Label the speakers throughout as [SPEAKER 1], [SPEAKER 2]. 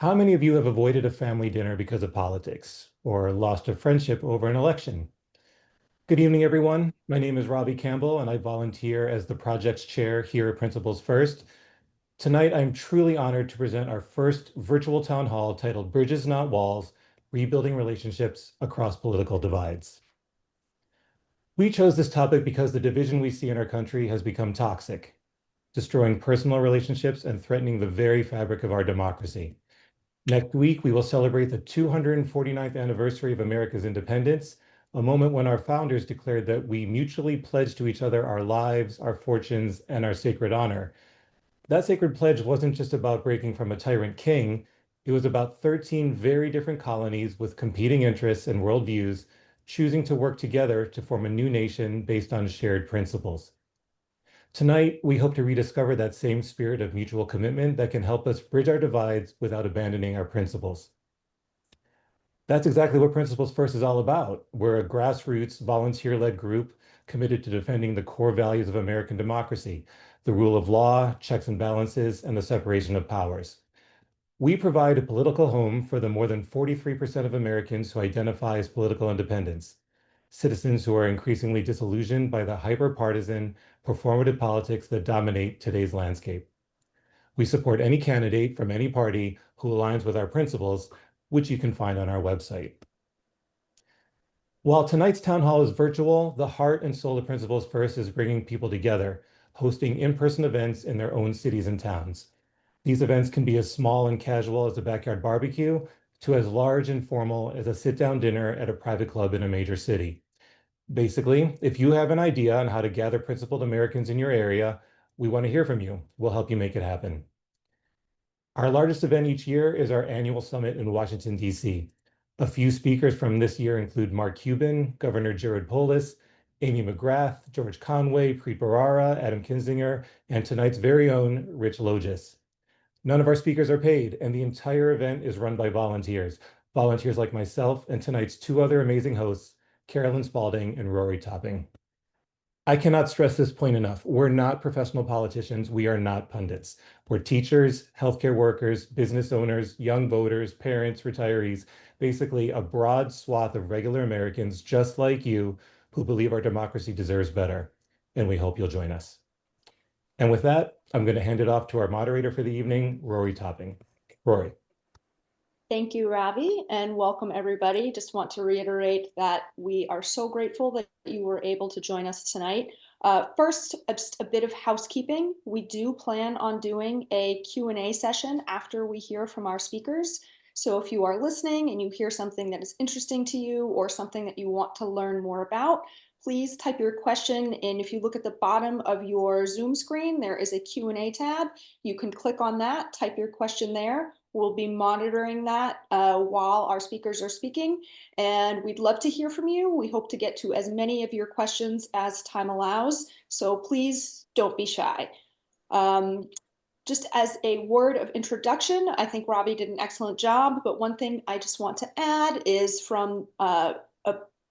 [SPEAKER 1] How many of you have avoided a family dinner because of politics or lost a friendship over an election? Good evening, everyone. My name is Robbie Campbell, and I volunteer as the project's chair here at Principles First. Tonight, I'm truly honored to present our first virtual town hall titled Bridges Not Walls, Rebuilding Relationships Across Political Divides. We chose this topic because the division we see in our country has become toxic, destroying personal relationships and threatening the very fabric of our democracy. Next week, we will celebrate the 249th anniversary of America's independence, a moment when our founders declared that we mutually pledged to each other our lives, our fortunes, and our sacred honor. That sacred pledge wasn't just about breaking from a tyrant king, it was about 13 very different colonies with competing interests and worldviews choosing to work together to form a new nation based on shared principles. Tonight, we hope to rediscover that same spirit of mutual commitment that can help us bridge our divides without abandoning our principles. That's exactly what Principles First is all about. We're a grassroots, volunteer-led group committed to defending the core values of American democracy, the rule of law, checks and balances, and the separation of powers. We provide a political home for the more than 43% of Americans who identify as political independents, citizens who are increasingly disillusioned by the hyper-partisan, performative politics that dominate today's landscape. We support any candidate from any party who aligns with our principles, which you can find on our website. While tonight's town hall is virtual, the heart and soul of Principles First is bringing people together, hosting in-person events in their own cities and towns. These events can be as small and casual as a backyard barbecue to as large and formal as a sit-down dinner at a private club in a major city. Basically, if you have an idea on how to gather principled Americans in your area, we want to hear from you. We'll help you make it happen. Our largest event each year is our annual summit in Washington, D.C. A few speakers from this year include Mark Cuban, Governor Jared Polis, Amy McGrath, George Conway, Preet Bharara, Adam Kinzinger, and tonight's very own Rich Logis. None of our speakers are paid, and the entire event is run by volunteers like myself and tonight's two other amazing hosts, Carolyn Spalding and Rory Topping. I cannot stress this point enough. We're not professional politicians. We are not pundits. We're teachers, healthcare workers, business owners, young voters, parents, retirees, basically a broad swath of regular Americans just like you who believe our democracy deserves better. And we hope you'll join us. And with that, I'm going to hand it off to our moderator for the evening, Rory Topping. Rory.
[SPEAKER 2] Thank you, Robbie, and welcome everybody. Just want to reiterate that we are so grateful that you were able to join us tonight. First, just a bit of housekeeping. We do plan on doing a Q&A session after we hear from our speakers. So if you are listening and you hear something that is interesting to you or something that you want to learn more about, please type your question in. If you look at the bottom of your Zoom screen, there is a Q&A tab. You can click on that, type your question there. We'll be monitoring that while our speakers are speaking, and we'd love to hear from you. We hope to get to as many of your questions as time allows, so please don't be shy. Just as a word of introduction, I think Robbie did an excellent job, but one thing I just want to add is from a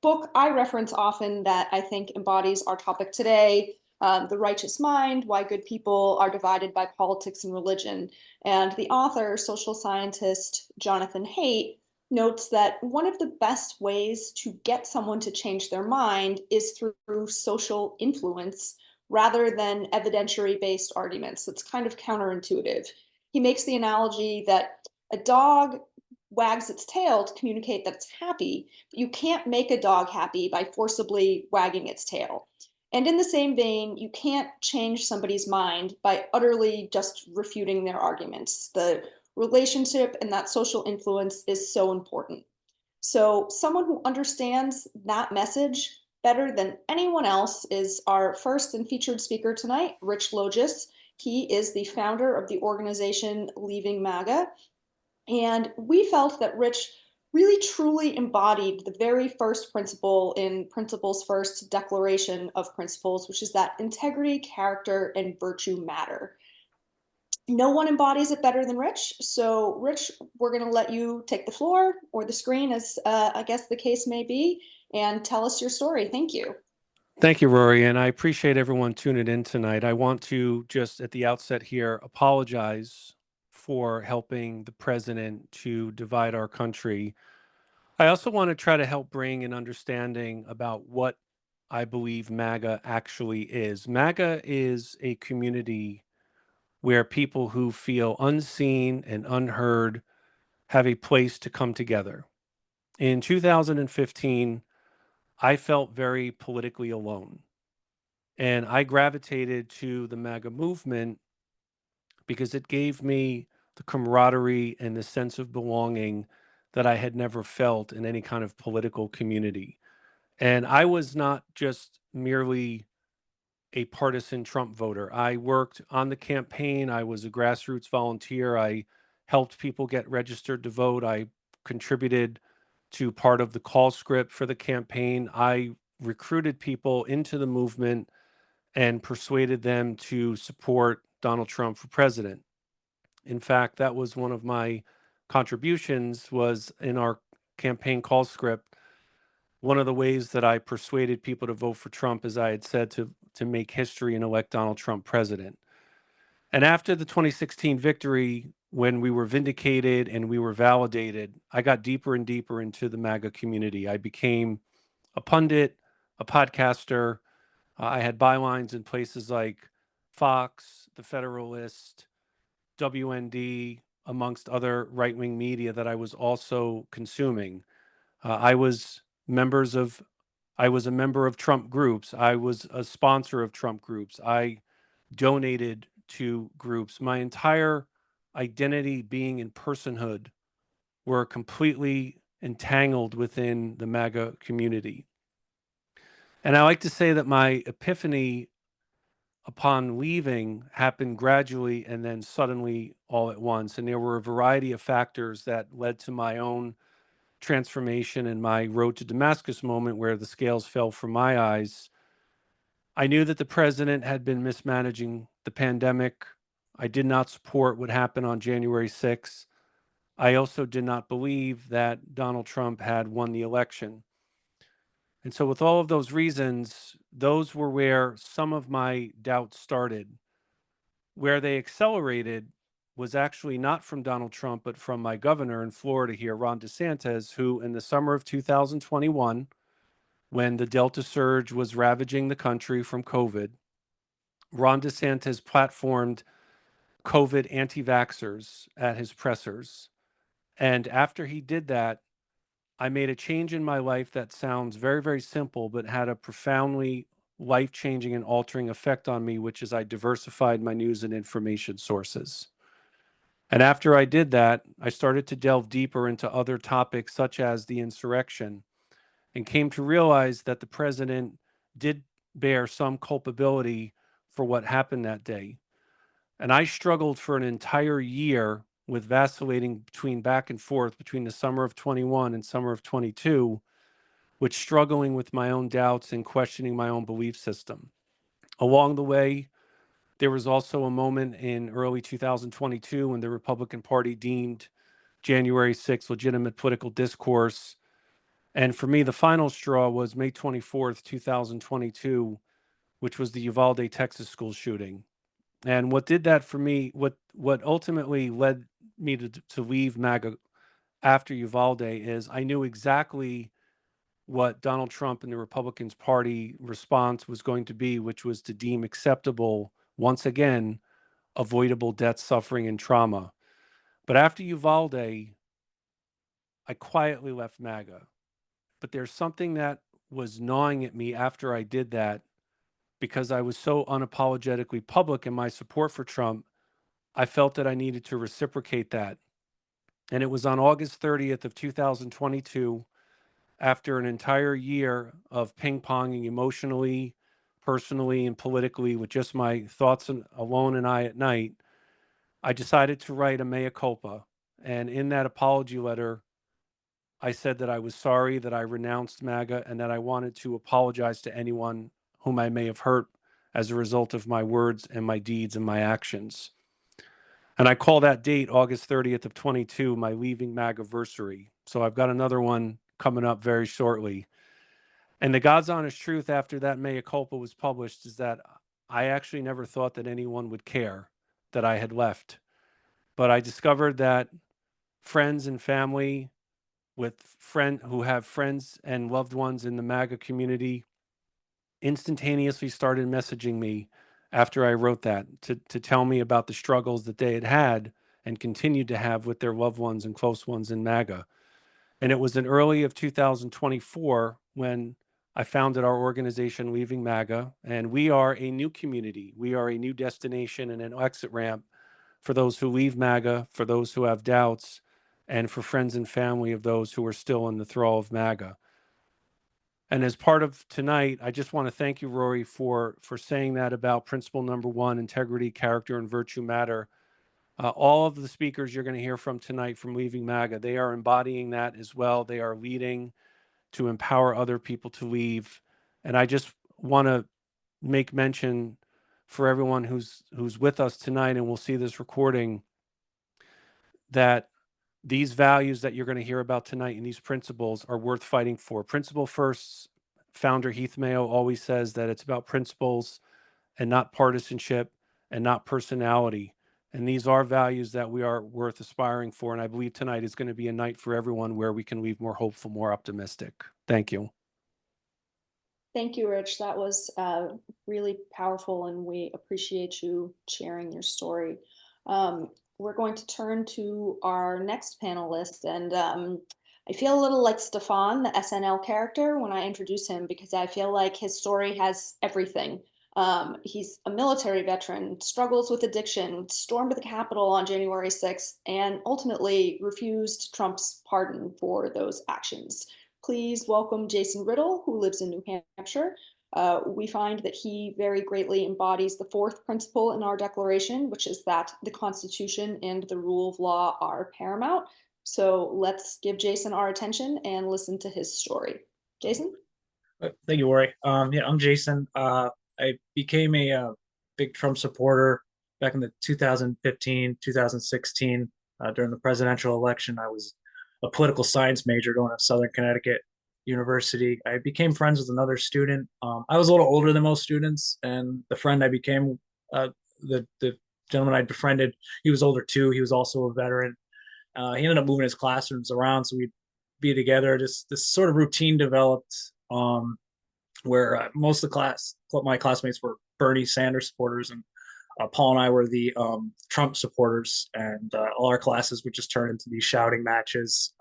[SPEAKER 2] book I reference often that I think embodies our topic today, The Righteous Mind, Why Good People Are Divided by Politics and Religion. And the author, social scientist Jonathan Haidt, notes that one of the best ways to get someone to change their mind is through social influence rather than evidentiary-based arguments. That's kind of counterintuitive. He makes the analogy that a dog wags its tail to communicate that it's happy, but you can't make a dog happy by forcibly wagging its tail. And in the same vein, you can't change somebody's mind by utterly just refuting their arguments. The relationship and that social influence is so important. So someone who understands that message better than anyone else is our first and featured speaker tonight, Rich Logis. He is the founder of the organization Leaving MAGA. And we felt that Rich really truly embodied the very first principle in Principles First Declaration of Principles, which is that integrity, character, and virtue matter. No one embodies it better than Rich. So Rich, we're going to let you take the floor or the screen, as I guess the case may be, and tell us your story. Thank you.
[SPEAKER 3] Thank you, Rory, and I appreciate everyone tuning in tonight. I want to just at the outset here apologize for helping the president to divide our country. I also want to try to help bring an understanding about what I believe MAGA actually is. MAGA is a community where people who feel unseen and unheard have a place to come together. In 2015, I felt very politically alone, and I gravitated to the MAGA movement because it gave me the camaraderie and the sense of belonging that I had never felt in any kind of political community. And I was not just merely a partisan Trump voter. I worked on the campaign. I was a grassroots volunteer. I helped people get registered to vote. I contributed to part of the call script for the campaign. I recruited people into the movement and persuaded them to support Donald Trump for president. In fact, that was one of my contributions was in our campaign call script. One of the ways that I persuaded people to vote for Trump, as I had said, to make history and elect Donald Trump president. And after the 2016 victory, when we were vindicated and we were validated, I got deeper and deeper into the MAGA community. I became a pundit, a podcaster. I had bylines in places like Fox, The Federalist, WND, amongst other right-wing media that I was also consuming. I was members of I was a member of Trump groups. I was a sponsor of Trump groups. I donated to groups. My entire identity, being in personhood, were completely entangled within the MAGA community. And I like to say that my epiphany upon leaving happened gradually and then suddenly all at once. And there were a variety of factors that led to my own transformation and my road to Damascus moment where the scales fell from my eyes. I knew that the president had been mismanaging the pandemic. I did not support what happened on January 6th. I also did not believe that Donald Trump had won the election. And so, with all of those reasons, those were where some of my doubts started. Where they accelerated was actually not from Donald Trump, but from my governor in Florida here, Ron DeSantis, who in the summer of 2021, when the Delta surge was ravaging the country from COVID, Ron DeSantis platformed COVID anti-vaxxers at his pressers. And after he did that, I made a change in my life that sounds very, very simple, but had a profoundly life-changing and altering effect on me, which is I diversified my news and information sources. And after I did that, I started to delve deeper into other topics such as the insurrection and came to realize that the president did bear some culpability for what happened that day. And I struggled for an entire year with vacillating between back and forth between the summer of 21 and summer of 22, with struggling with my own doubts and questioning my own belief system. Along the way, there was also a moment in early 2022 when the Republican Party deemed January 6th legitimate political discourse. And for me, the final straw was May 24th, 2022, which was the Uvalde, Texas school shooting. And what did that for me, what ultimately led me to leave MAGA after Uvalde is I knew exactly what Donald Trump and the Republicans Party response was going to be, which was to deem acceptable, once again, avoidable death, suffering, and trauma. But after Uvalde, I quietly left MAGA. But there's something that was gnawing at me after I did that because I was so unapologetically public in my support for Trump. I felt that I needed to reciprocate that. And it was on August 30th of 2022, after an entire year of ping-ponging emotionally, personally, and politically with just my thoughts alone and I at night, I decided to write a mea culpa. And in that apology letter, I said that I was sorry that I renounced MAGA and that I wanted to apologize to anyone whom I may have hurt as a result of my words and my deeds and my actions. And I call that date, August 30th of 22, my leaving MAGAversary. So I've got another one coming up very shortly. And the God's honest truth after that mea culpa was published is that I actually never thought that anyone would care that I had left. but I discovered that friends and family who have friends and loved ones in the MAGA community instantaneously started messaging me after I wrote that to tell me about the struggles that they had had and continued to have with their loved ones and close ones in MAGA. And it was in early of 2024 when I founded our organization, Leaving MAGA, and we are a new community. We are a new destination and an exit ramp for those who leave MAGA, for those who have doubts, and for friends and family of those who are still in the thrall of MAGA. And as part of tonight, I just want to thank you, Rory, for saying that about principle number one, integrity, character, and virtue matter. All of the speakers you're going to hear from tonight from Leaving MAGA, they are embodying that as well. They are leading to empower other people to leave. And I just want to make mention for everyone who's with us tonight, and we'll see this recording, that these values that you're going to hear about tonight and these principles are worth fighting for. Principle first, founder Heath Mayo always says that it's about principles and not partisanship and not personality. And these are values that we are worth aspiring for. And I believe tonight is going to be a night for everyone where we can leave more hopeful, more optimistic. Thank you.
[SPEAKER 2] Thank you, Rich. That was really powerful, and we appreciate you sharing your story. We're going to turn to our next panelist, and I feel a little like Stefan, the SNL character, when I introduce him, because I feel like his story has everything. He's a military veteran, struggles with addiction, stormed the Capitol on January 6th, and ultimately refused Trump's pardon for those actions. Please welcome Jason Riddle, who lives in New Hampshire. We find that he very greatly embodies the fourth principle in our declaration, which is that the Constitution and the rule of law are paramount. So let's give Jason our attention and listen to his story. Jason?
[SPEAKER 4] Thank you, Rory. Yeah, I'm Jason. I became a big Trump supporter back in the 2015, 2016 during the presidential election. I was a political science major going to Southern Connecticut University. I became friends with another student. I was a little older than most students, and the friend I became, the gentleman I befriended, he was older too. He was also a veteran. He ended up moving his classrooms around, so we'd be together. This sort of routine developed where most of my classmates were Bernie Sanders supporters, and Paul and I were the Trump supporters, and all our classes would just turn into these shouting matches.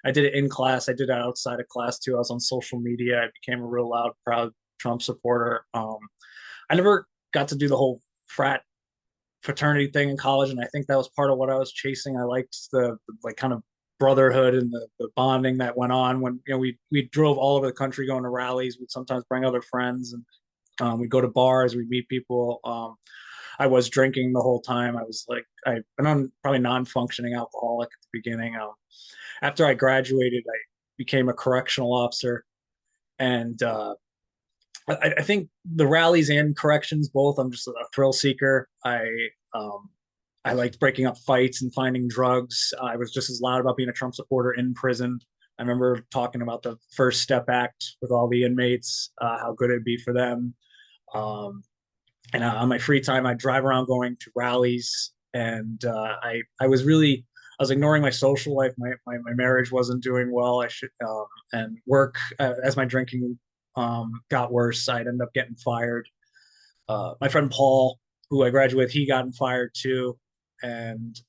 [SPEAKER 4] I did it in class. I did it outside of class too. I was on social media. I became a real loud, proud Trump supporter. I never got to do the whole fraternity thing in college, and I think that was part of what I was chasing. I liked the like kind of brotherhood and the bonding that went on when we drove all over the country going to rallies. We'd sometimes bring other friends, and we'd go to bars. We'd meet people. I was drinking the whole time. I was like, I've been on probably non-functioning alcoholic at the beginning. After I graduated, I became a correctional officer, and I think the rallies and corrections both. I'm just a thrill seeker. I liked breaking up fights and finding drugs. I was just as loud about being a Trump supporter in prison. I remember talking about the First Step Act with all the inmates, how good it'd be for them. And on my free time, I'd drive around going to rallies. And I was ignoring my social life. My marriage wasn't doing well. And work, as my drinking got worse, I'd end up getting fired. My friend Paul, who I graduated with, he gotten fired too. And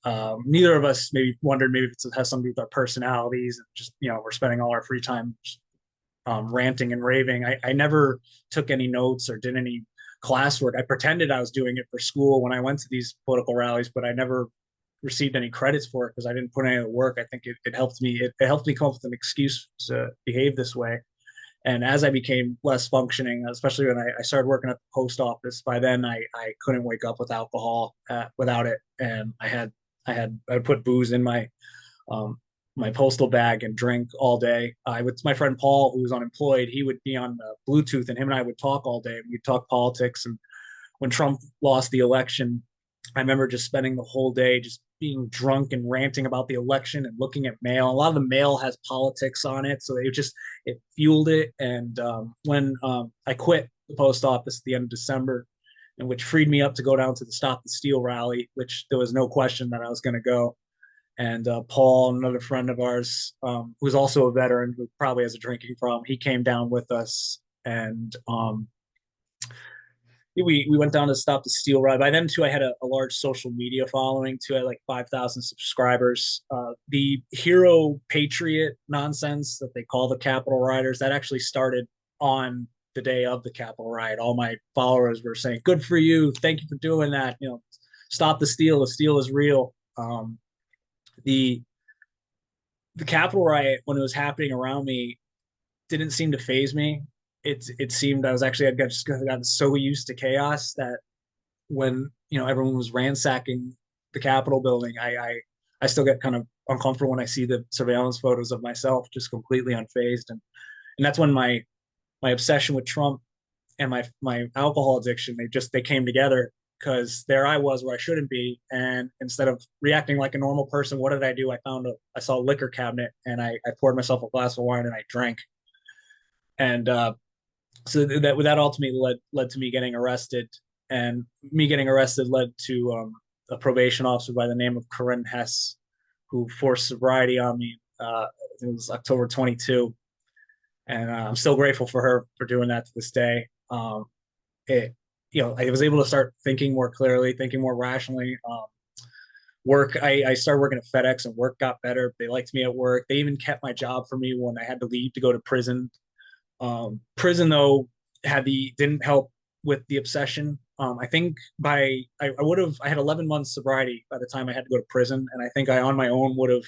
[SPEAKER 4] neither of us maybe wondered maybe if it has something to do with our personalities, and just we're spending all our free time ranting and raving. I never took any notes or did any classwork. I pretended I was doing it for school when I went to these political rallies, but I never received any credits for it because I didn't put any of the work. I think it helped me. It helped me come up with an excuse to behave this way. And as I became less functioning, especially when I started working at the post office, by then I couldn't wake up with alcohol without it, and I would put booze in my postal bag and drink all day. My friend Paul, who was unemployed, he would be on Bluetooth, and him and I would talk all day. We'd talk politics, and when Trump lost the election, I remember just spending the whole day just being drunk and ranting about the election and looking at mail. A lot of the mail has politics on it, so it fueled it. And when I quit the post office at the end of December, and which freed me up to go down to the Stop the Steal rally, which there was no question that I was going to go. And Paul, another friend of ours, who's also a veteran who probably has a drinking problem, he came down with us, and we went down to Stop the Steal ride. By then, too, I had a large social media following, too. I had like 5,000 subscribers. The hero patriot nonsense that they call the Capitol rioters, that actually started on the day of the Capitol riot. All my followers were saying, "Good for you. Thank you for doing that. You know, stop the steal. The steal is real." The Capitol riot, when it was happening around me, didn't seem to phase me. It seemed I'd just gotten so used to chaos that when everyone was ransacking the Capitol building, I still get kind of uncomfortable when I see the surveillance photos of myself just completely unfazed, and that's when my obsession with Trump and my alcohol addiction, they came together, because there I was where I shouldn't be, and instead of reacting like a normal person, what did I do? I saw a liquor cabinet, and I poured myself a glass of wine and I drank, and so that ultimately led to me getting arrested, and me getting arrested led to a probation officer by the name of Corinne Hess, who forced sobriety on me. It was October 22, and I'm still grateful for her for doing that to this day. I was able to start thinking more clearly, thinking more rationally. I started working at FedEx, and work got better. They liked me at work. They even kept my job for me when I had to leave to go to prison. Prison, though, didn't help with the obsession. I think I had 11 months sobriety by the time I had to go to prison, and I think I on my own would have.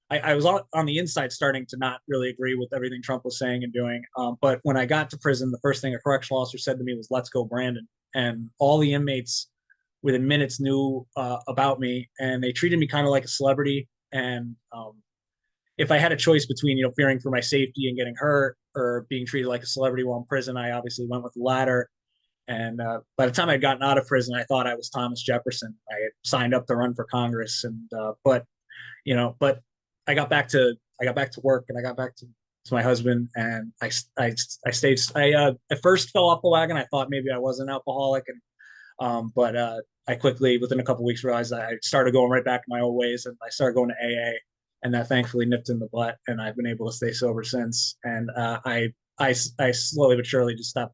[SPEAKER 4] I was on the inside starting to not really agree with everything Trump was saying and doing. But when I got to prison, the first thing a correctional officer said to me was, "Let's go, Brandon." And all the inmates within minutes knew about me, and they treated me kind of like a celebrity. And if I had a choice between, fearing for my safety and getting hurt, or being treated like a celebrity while in prison, I obviously went with the latter. And by the time I'd gotten out of prison, I thought I was Thomas Jefferson. I had signed up to run for Congress, and but I got back to work, and I got back to my husband, and I stayed. I at first fell off the wagon. I thought maybe I was an alcoholic, and but I quickly, within a couple of weeks, realized I started going right back to my old ways, and I started going to AA, and that thankfully nipped in the butt, and I've been able to stay sober since. And I slowly but surely just stopped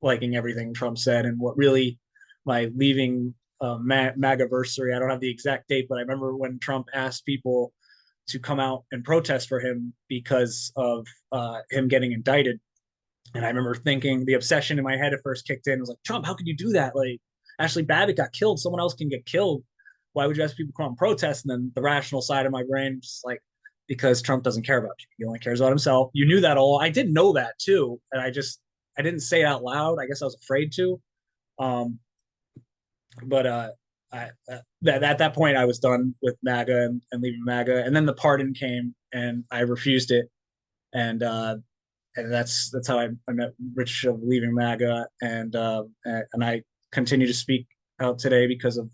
[SPEAKER 4] liking everything Trump said, and what really my leaving MAGAversary. I don't have the exact date, but I remember when Trump asked people to come out and protest for him because of him getting indicted. And I remember thinking, the obsession in my head at first kicked in. It was like, Trump, how could you do that? Like, Ashley Babbitt got killed. Someone else can get killed. Why would you ask people to come out and protest? And then the rational side of my brain just like, because Trump doesn't care about you. He only cares about himself. You knew that all. I did know that too. And I didn't say it out loud. I guess I was afraid to. But at that point, I was done with MAGA and leaving MAGA. And then the pardon came, and I refused it. And that's how I met Rich of leaving MAGA, and I continue to speak out today because of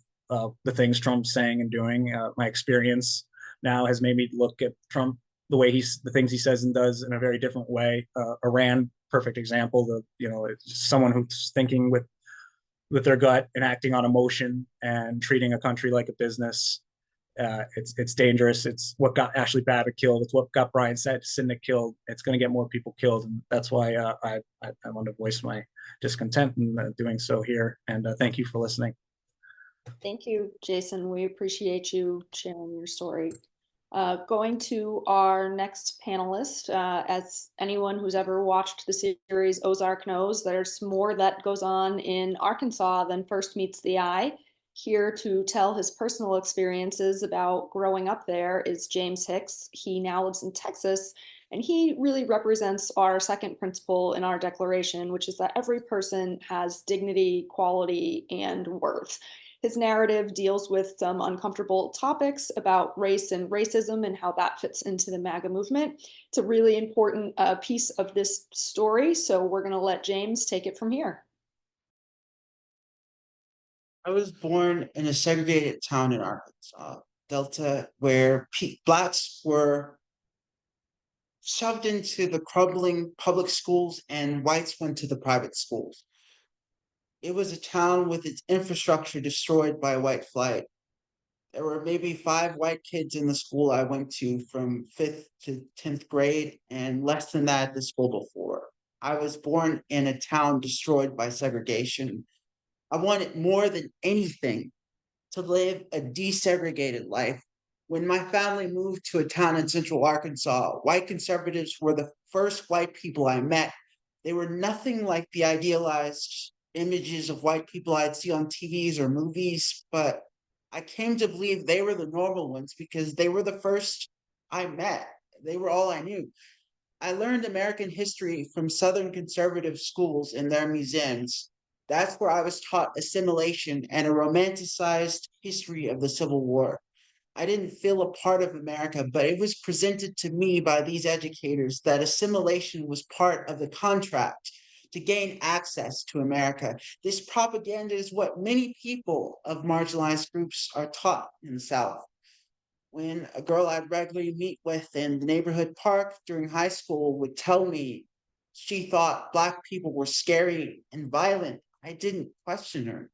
[SPEAKER 4] the things Trump's saying and doing. My experience now has made me look at Trump, the things he says and does, in a very different way. Iran, perfect example. It's someone who's thinking with their gut and acting on emotion and treating a country like a business. It's dangerous. It's what got Ashley Babbitt killed. It's what got Brian Sinek killed. It's going to get more people killed, and that's why I want to voice my discontent in doing so here. And thank you for listening.
[SPEAKER 2] Thank you, Jason. We appreciate you sharing your story. Going to our next panelist, as anyone who's ever watched the series Ozark knows, there's more that goes on in Arkansas than first meets the eye. Here to tell his personal experiences about growing up there is James Hicks. He now lives in Texas, and he really represents our second principle in our declaration, which is that every person has dignity, quality, and worth. His narrative deals with some uncomfortable topics about race and racism and how that fits into the MAGA movement. It's a really important piece of this story, so we're going to let James take it from here.
[SPEAKER 5] I was born in a segregated town in Arkansas, Delta, where Blacks were shoved into the crumbling public schools and whites went to the private schools. It was a town with its infrastructure destroyed by white flight. There were maybe 5 white kids in the school I went to from 5th to 10th grade, and less than that at the school before. I was born in a town destroyed by segregation. I wanted more than anything to live a desegregated life. When my family moved to a town in central Arkansas, white conservatives were the first white people I met. They were nothing like the idealized images of white people I'd see on TVs or movies, but I came to believe they were the normal ones because they were the first I met. They were all I knew. I learned American history from Southern conservative schools in their museums. That's where I was taught assimilation and a romanticized history of the Civil War. I didn't feel a part of America, but it was presented to me by these educators that assimilation was part of the contract to gain access to America. This propaganda is what many people of marginalized groups are taught in the South. When a girl I'd regularly meet with in the neighborhood park during high school would tell me she thought Black people were scary and violent, I didn't question her.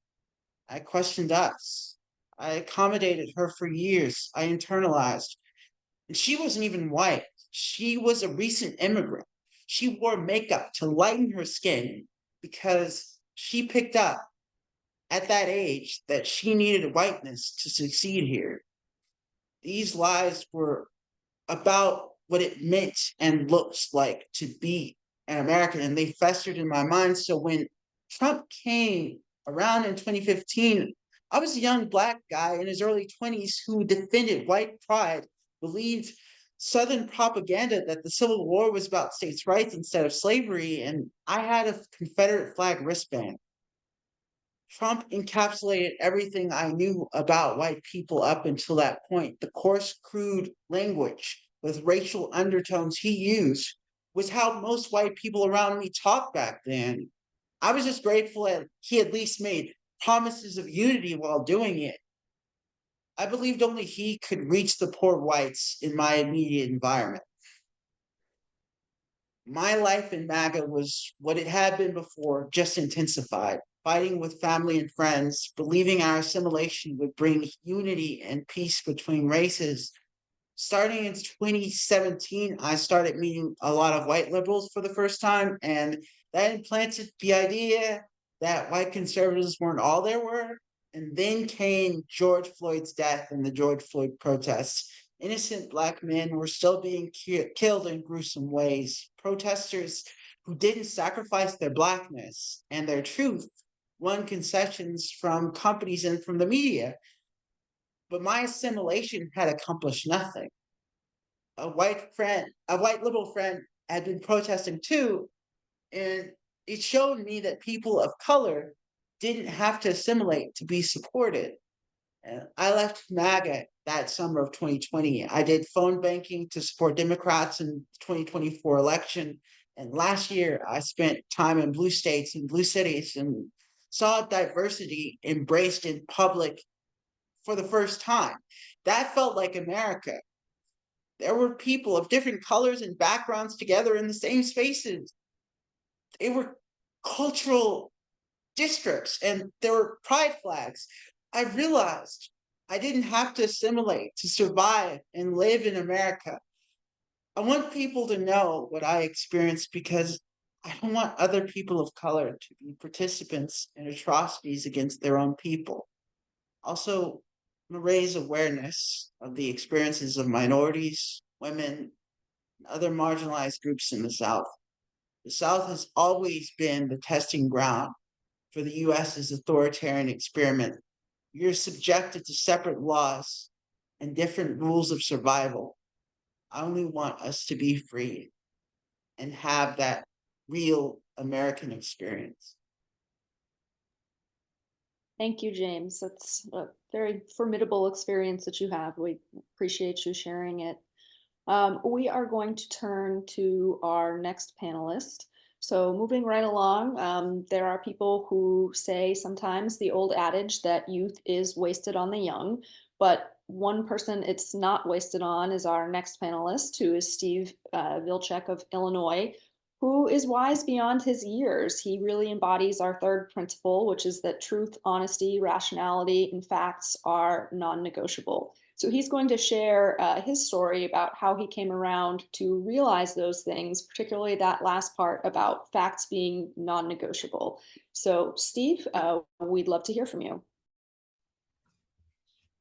[SPEAKER 5] I questioned us. I accommodated her for years. I internalized. And she wasn't even white. She was a recent immigrant. She wore makeup to lighten her skin because she picked up at that age that she needed whiteness to succeed here. These lies were about what it meant and looks like to be an American, and they festered in my mind. So when Trump came around in 2015, I was a young Black guy in his early 20s who defended white pride, believed Southern propaganda that the Civil War was about states' rights instead of slavery, and I had a Confederate flag wristband. Trump encapsulated everything I knew about white people up until that point. The coarse, crude language with racial undertones he used was how most white people around me talked back then. I was just grateful that he at least made promises of unity while doing it. I believed only he could reach the poor whites in my immediate environment. My life in MAGA was what it had been before, just intensified. Fighting with family and friends, believing our assimilation would bring unity and peace between races. Starting in 2017, I started meeting a lot of white liberals for the first time, and that implanted the idea that white conservatives weren't all there were. And then came George Floyd's death and the George Floyd protests. Innocent Black men were still being killed in gruesome ways. Protesters who didn't sacrifice their Blackness and their truth won concessions from companies and from the media. But my assimilation had accomplished nothing. A white liberal friend had been protesting too, and it showed me that people of color didn't have to assimilate to be supported. And I left MAGA that summer of 2020. I did phone banking to support Democrats in the 2024 election. And last year, I spent time in blue states and blue cities and saw diversity embraced in public for the first time. That felt like America. There were people of different colors and backgrounds together in the same spaces. They were cultural districts and there were pride flags. I realized I didn't have to assimilate to survive and live in America. I want people to know what I experienced because I don't want other people of color to be participants in atrocities against their own people. Also, raise awareness of the experiences of minorities, women, and other marginalized groups in the South. The South has always been the testing ground for the US's authoritarian experiment. You're subjected to separate laws and different rules of survival. I only want us to be free and have that real American experience.
[SPEAKER 2] Thank you, James. That's a very formidable experience that you have. We appreciate you sharing it. We are going to turn to our next panelist. So moving right along, there are people who say sometimes the old adage that youth is wasted on the young, but one person it's not wasted on is our next panelist, who is Steve Vilcek of Illinois, who is wise beyond his years. He really embodies our third principle, which is that truth, honesty, rationality, and facts are non-negotiable. So he's going to share his story about how he came around to realize those things, particularly that last part about facts being non-negotiable. So Steve, we'd love to hear from you.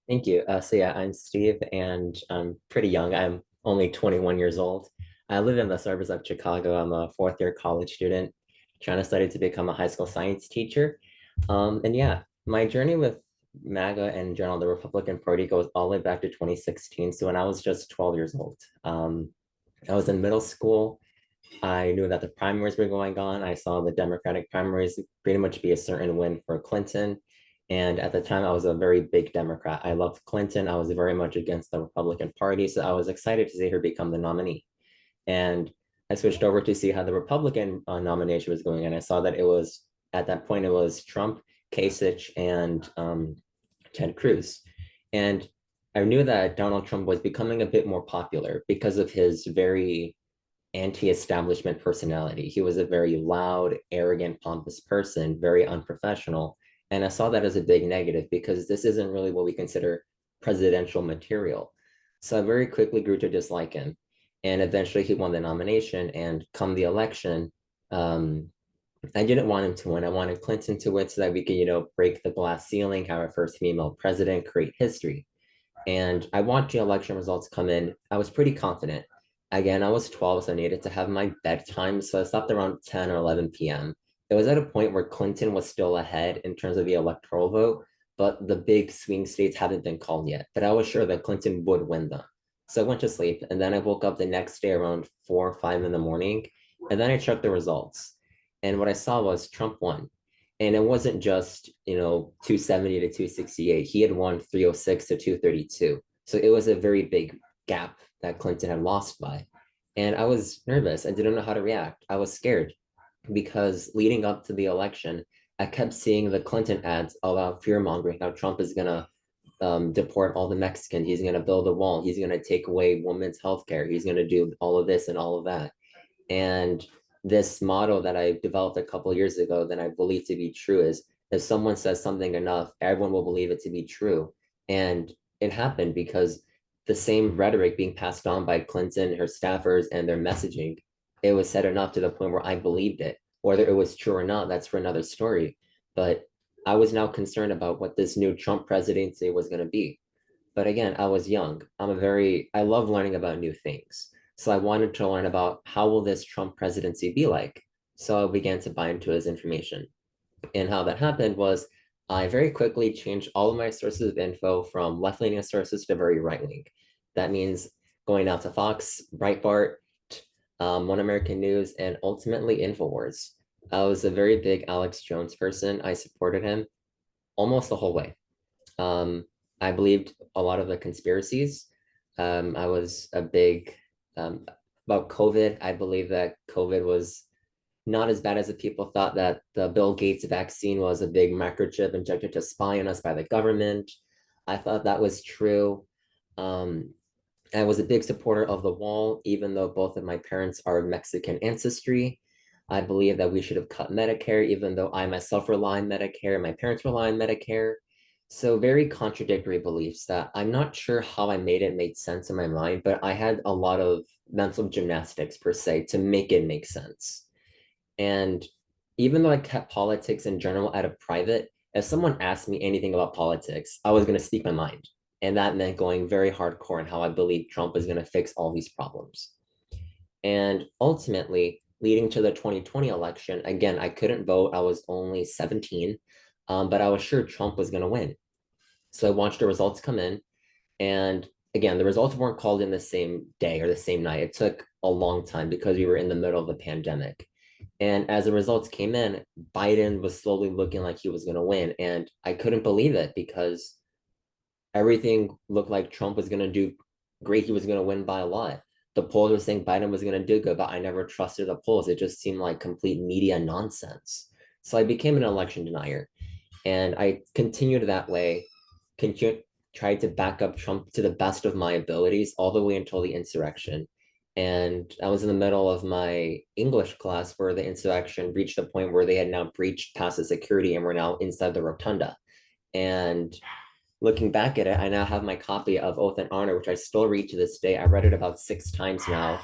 [SPEAKER 6] Thank you. So yeah, I'm Steve and I'm pretty young. I'm only 21 years old. I live in the suburbs of Chicago. I'm a fourth year college student trying to study to become a high school science teacher. And yeah, my journey with MAGA and in general, the Republican Party goes all the way back to 2016. So when I was just 12 years old, I was in middle school. I knew that the primaries were going on. I saw the Democratic primaries pretty much be a certain win for Clinton. And at the time, I was a very big Democrat. I loved Clinton. I was very much against the Republican Party. So I was excited to see her become the nominee. And I switched over to see how the Republican nomination was going. And I saw that it was, at that point, it was Trump, Kasich, and Ted Cruz. And I knew that Donald Trump was becoming a bit more popular because of his very anti-establishment personality. He was a very loud, arrogant, pompous person, very unprofessional. And I saw that as a big negative because this isn't really what we consider presidential material. So I very quickly grew to dislike him. And eventually he won the nomination. And come the election, I didn't want him to win. I wanted Clinton to win so that we could, break the glass ceiling, have our first female president, create history. And I watched the election results come in. I was pretty confident. Again, I was 12, so I needed to have my bedtime. So I stopped around 10 or 11 p.m. It was at a point where Clinton was still ahead in terms of the electoral vote, but the big swing states haven't been called yet. But I was sure that Clinton would win them. So I went to sleep, and then I woke up the next day around 4 or 5 in the morning, and then I checked the results. And what I saw was Trump won. And it wasn't just, 270 to 268. He had won 306 to 232. So it was a very big gap that Clinton had lost by. And I was nervous. I didn't know how to react. I was scared because leading up to the election, I kept seeing the Clinton ads about fear mongering, how Trump is going to deport all the Mexicans. He's going to build a wall. He's going to take away women's health care. He's going to do all of this and all of that. And this motto that I developed a couple of years ago that I believe to be true is if someone says something enough, everyone will believe it to be true. And it happened because the same rhetoric being passed on by Clinton, her staffers, and their messaging, it was said enough to the point where I believed it. Whether it was true or not, that's for another story. But I was now concerned about what this new Trump presidency was going to be. But again, I was young. I love learning about new things. So I wanted to learn about how will this Trump presidency be like? So I began to buy into his information. And how that happened was I very quickly changed all of my sources of info from left-leaning sources to very right-wing. That means going out to Fox, Breitbart, One American News, and ultimately InfoWars. I was a very big Alex Jones person. I supported him almost the whole way. I believed a lot of the conspiracies. I was a big, about COVID. I believe that COVID was not as bad as the people thought, that the Bill Gates vaccine was a big microchip injected to spy on us by the government. I thought that was true. I was a big supporter of the wall, even though both of my parents are Mexican ancestry. I believe that we should have cut Medicare, even though I myself rely on Medicare, my parents rely on Medicare. So very contradictory beliefs that I'm not sure how I made sense in my mind, but I had a lot of mental gymnastics per se to make it make sense. And even though I kept politics in general out of private, if someone asked me anything about politics, I was going to speak my mind. And that meant going very hardcore in how I believe Trump is going to fix all these problems. And ultimately, leading to the 2020 election, again, I couldn't vote. I was only 17, but I was sure Trump was going to win. So I watched the results come in. And again, the results weren't called in the same day or the same night. It took a long time because we were in the middle of a pandemic. And as the results came in, Biden was slowly looking like he was going to win. And I couldn't believe it because everything looked like Trump was going to do great. He was going to win by a lot. The polls were saying Biden was going to do good, but I never trusted the polls. It just seemed like complete media nonsense. So I became an election denier. And I continued that way, tried to back up Trump to the best of my abilities all the way until the insurrection. And I was in the middle of my English class where the insurrection reached the point where they had now breached past the security and were now inside the rotunda. And looking back at it, I now have my copy of Oath and Honor, which I still read to this day. I read it about 6 times now.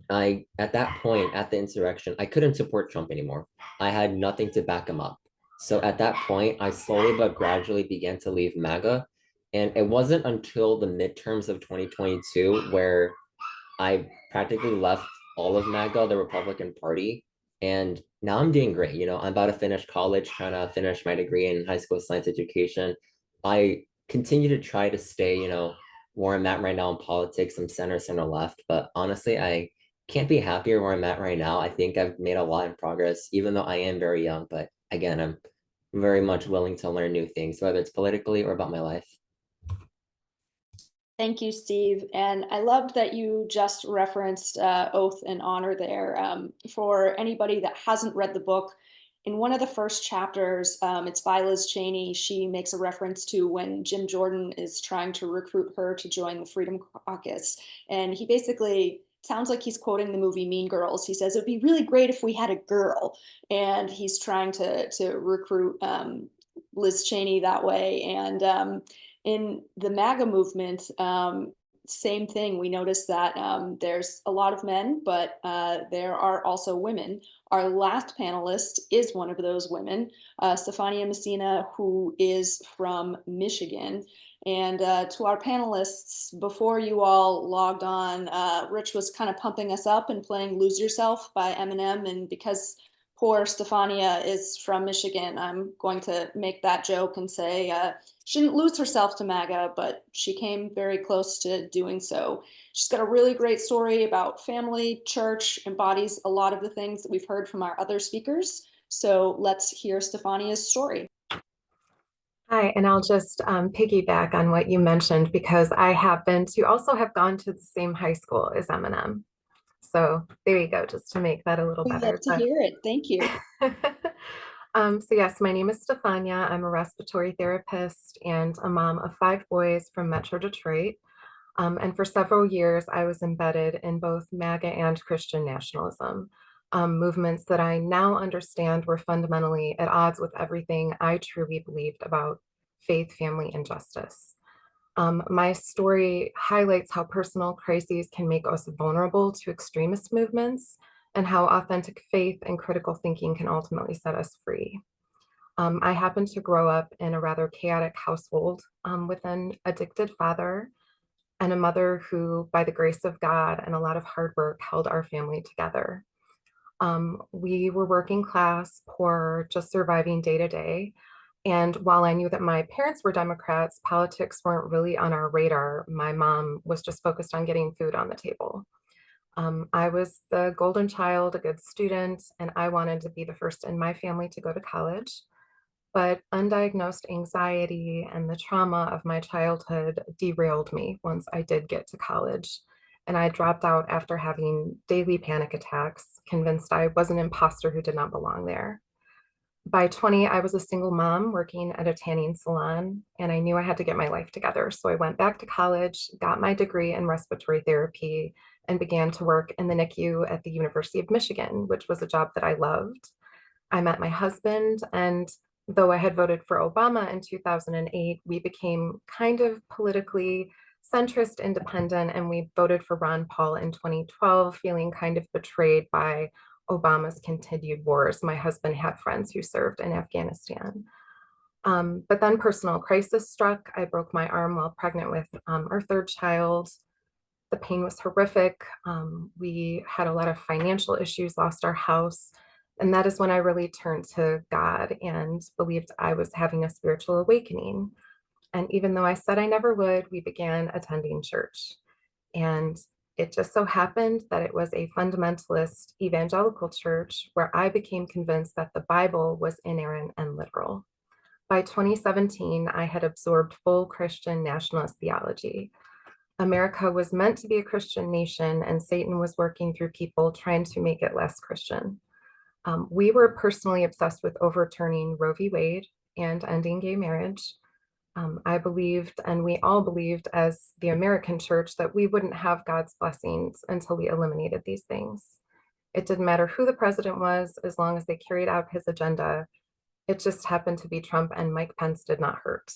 [SPEAKER 6] I at that point at the insurrection, I couldn't support Trump anymore. I had nothing to back him up. So at that point, I slowly but gradually began to leave MAGA. And it wasn't until the midterms of 2022 where I practically left all of MAGA, the Republican Party. And now I'm doing great. I'm about to finish college, trying to finish my degree in high school science education. I continue to try to stay, where I'm at right now in politics. I'm center left. But honestly, I can't be happier where I'm at right now. I think I've made a lot in progress, even though I am very young. But again, I'm very much willing to learn new things, whether it's politically or about my life.
[SPEAKER 2] Thank you, Steve. And I loved that you just referenced Oath and Honor there. For anybody that hasn't read the book, in one of the first chapters, it's by Liz Cheney. She makes a reference to when Jim Jordan is trying to recruit her to join the Freedom Caucus. And he basically sounds like he's quoting the movie Mean Girls. He says, it'd be really great if we had a girl. And he's trying to recruit Liz Cheney that way. And in the MAGA movement, same thing. We noticed that there's a lot of men, but there are also women. Our last panelist is one of those women, Stefania Messina, who is from Michigan. And to our panelists, before you all logged on, Rich was kind of pumping us up and playing Lose Yourself by Eminem. And because poor Stefania is from Michigan, I'm going to make that joke and say she didn't lose herself to MAGA, but she came very close to doing so. She's got a really great story about family, church, embodies a lot of the things that we've heard from our other speakers. So let's hear Stefania's story.
[SPEAKER 7] Hi, and I'll just piggyback on what you mentioned because I happen to also have gone to the same high school as Eminem. So there you go, just to make that a little
[SPEAKER 2] We
[SPEAKER 7] better.
[SPEAKER 2] love to hear it. Thank you.
[SPEAKER 7] So yes, my name is Stefania. I'm a respiratory therapist and a mom of 5 boys from Metro Detroit. And for several years, I was embedded in both MAGA and Christian nationalism, movements that I now understand were fundamentally at odds with everything I truly believed about faith, family, and justice. My story highlights how personal crises can make us vulnerable to extremist movements and how authentic faith and critical thinking can ultimately set us free. I happened to grow up in a rather chaotic household with an addicted father and a mother who, by the grace of God and a lot of hard work, held our family together. We were working class, poor, just surviving day to day. And while I knew that my parents were Democrats, politics weren't really on our radar. My mom was just focused on getting food on the table. I was the golden child, a good student, and I wanted to be the first in my family to go to college. But undiagnosed anxiety and the trauma of my childhood derailed me once I did get to college. And I dropped out after having daily panic attacks, convinced I was an imposter who did not belong there. By 20, I was a single mom working at a tanning salon, and I knew I had to get my life together. So I went back to college, got my degree in respiratory therapy, and began to work in the NICU at the University of Michigan, which was a job that I loved. I met my husband, and though I had voted for Obama in 2008, we became kind of politically centrist independent, and we voted for Ron Paul in 2012, feeling kind of betrayed by Obama's continued wars. My husband had friends who served in Afghanistan. But then personal crisis struck. I broke my arm while pregnant with our 3rd child. The pain was horrific. We had a lot of financial issues, lost our house. And that is when I really turned to God and believed I was having a spiritual awakening. And even though I said I never would, we began attending church. And it just so happened that it was a fundamentalist evangelical church where I became convinced that the Bible was inerrant and literal. By 2017, I had absorbed full Christian nationalist theology. America was meant to be a Christian nation, and Satan was working through people trying to make it less Christian. We were personally obsessed with overturning Roe v. Wade and ending gay marriage. I believed, and we all believed as the American church, that we wouldn't have God's blessings until we eliminated these things. It didn't matter who the president was, as long as they carried out his agenda. It just happened to be Trump, and Mike Pence did not hurt.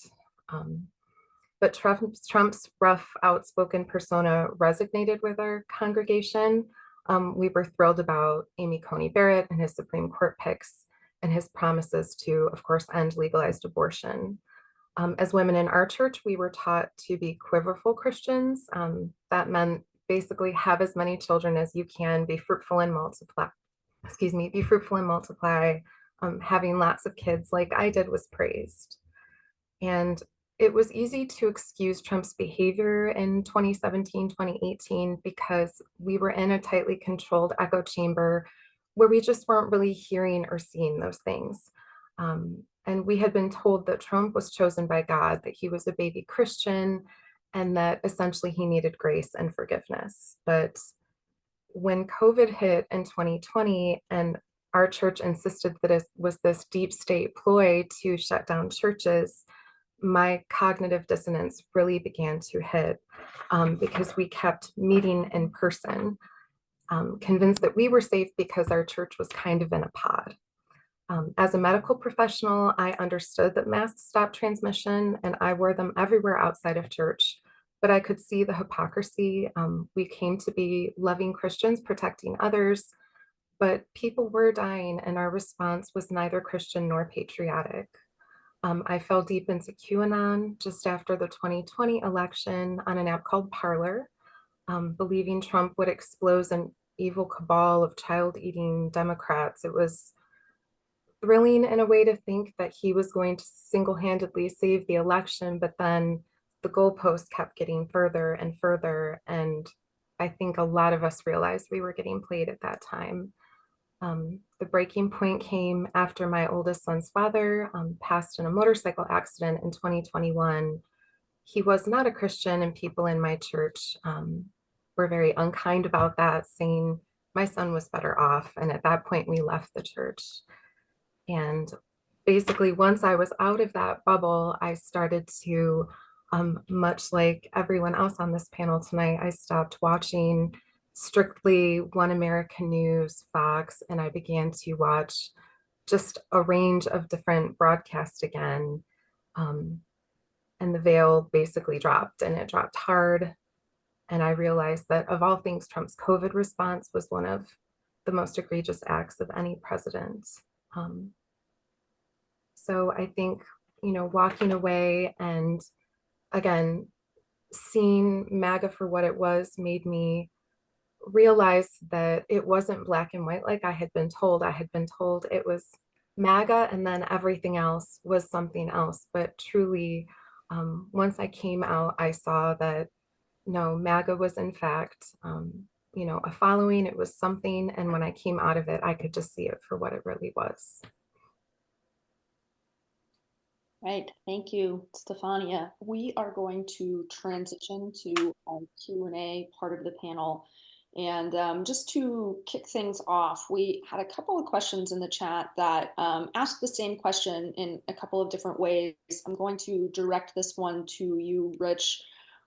[SPEAKER 7] But Trump's rough, outspoken persona resonated with our congregation. We were thrilled about Amy Coney Barrett and his Supreme Court picks and his promises to, of course, end legalized abortion. As women in our church, we were taught to be quiverful Christians. That meant basically have as many children as you can, be fruitful and multiply. Be fruitful and multiply. Having lots of kids like I did was praised. And it was easy to excuse Trump's behavior in 2017, 2018, because we were in a tightly controlled echo chamber where we just weren't really hearing or seeing those things. And we had been told that Trump was chosen by God, that he was a baby Christian, and that essentially he needed grace and forgiveness. But when COVID hit in 2020 and our church insisted that it was this deep state ploy to shut down churches, my cognitive dissonance really began to hit, because we kept meeting in person, convinced that we were safe because our church was kind of in a pod. As a medical professional, I understood that masks stop transmission, and I wore them everywhere outside of church, but I could see the hypocrisy. We came to be loving Christians protecting others, but people were dying, and our response was neither Christian nor patriotic. I fell deep into QAnon just after the 2020 election on an app called Parler, believing Trump would expose an evil cabal of child-eating Democrats. It was thrilling in a way to think that he was going to single-handedly save the election, but then the goalposts kept getting further and further. And I think a lot of us realized we were getting played at that time. The breaking point came after my oldest son's father passed in a motorcycle accident in 2021. He was not a Christian, and people in my church were very unkind about that, saying my son was better off. And at that point, we left the church. And basically, once I was out of that bubble, I started to, much like everyone else on this panel tonight, I stopped watching strictly One American News, Fox, and I began to watch just a range of different broadcasts again. And the veil basically dropped, and it dropped hard. And I realized that of all things, Trump's COVID response was one of the most egregious acts of any president. So I think, walking away and again, seeing MAGA for what it was made me realize that it wasn't black and white like I had been told. I had been told it was MAGA and then everything else was something else. But truly, once I came out, I saw that no, MAGA was in fact, a following. It was something. And when I came out of it, I could just see it for what it really was.
[SPEAKER 2] Right, thank you, Stefania. We are going to transition to our Q&A part of the panel. And just to kick things off, we had a couple of questions in the chat that asked the same question in a couple of different ways. I'm going to direct this one to you, Rich.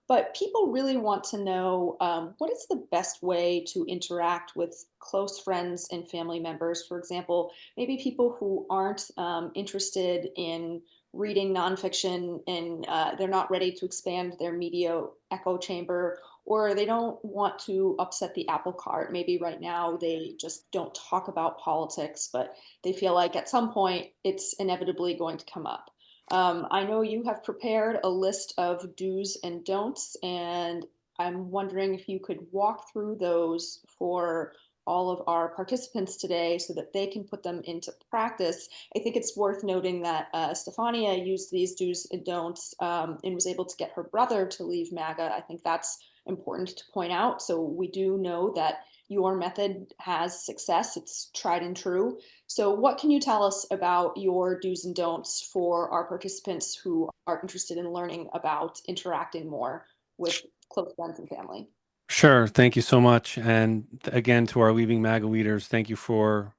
[SPEAKER 2] But people really want to know what is the best way to interact with close friends and family members? For example, maybe people who aren't interested in reading nonfiction and they're not ready to expand their media echo chamber, or they don't want to upset the apple cart. Maybe right now they just don't talk about politics, but they feel like at some point it's inevitably going to come up. I know you have prepared a list of do's and don'ts, and I'm wondering if you could walk through those for all of our participants today so that they can put them into practice. I think it's worth noting that Stefania used these do's and don'ts and was able to get her brother to leave MAGA. I think that's important to point out. So we do know that your method has success. It's tried and true. So what can you tell us about your do's and don'ts for our participants who are interested in learning about interacting more with close friends and family?
[SPEAKER 3] Sure. Thank you so much. And again, to our Leaving MAGA leaders, thank you for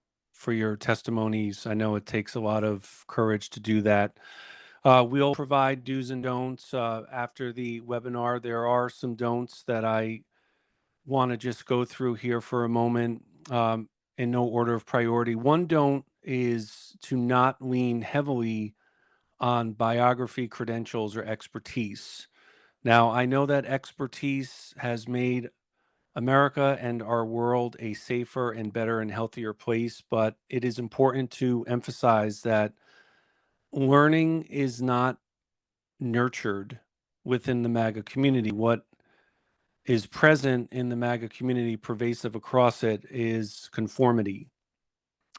[SPEAKER 3] your testimonies. I know it takes a lot of courage to do that. We'll provide do's and don'ts after the webinar. There are some don'ts that I want to just go through here for a moment in no order of priority. One don't is to not lean heavily on biography, credentials, or expertise. Now, I know that expertise has made America and our world a safer and better and healthier place, but it is important to emphasize that learning is not nurtured within the MAGA community. What is present in the MAGA community, pervasive across it, is conformity.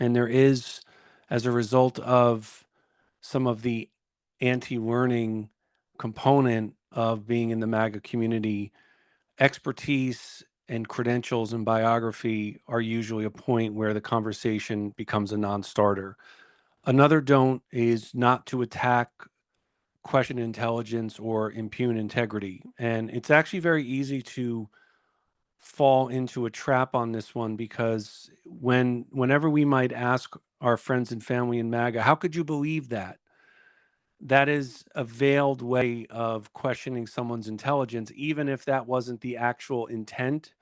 [SPEAKER 3] And there is, as a result of some of the anti learning component of being in the MAGA community, expertise and credentials and biography are usually a point where the conversation becomes a non starter. Another don't is not to attack, question intelligence, or impugn integrity. And it's actually very easy to fall into a trap on this one because whenever we might ask our friends and family in MAGA, how could you believe that? That is a veiled way of questioning someone's intelligence, even if that wasn't the actual intent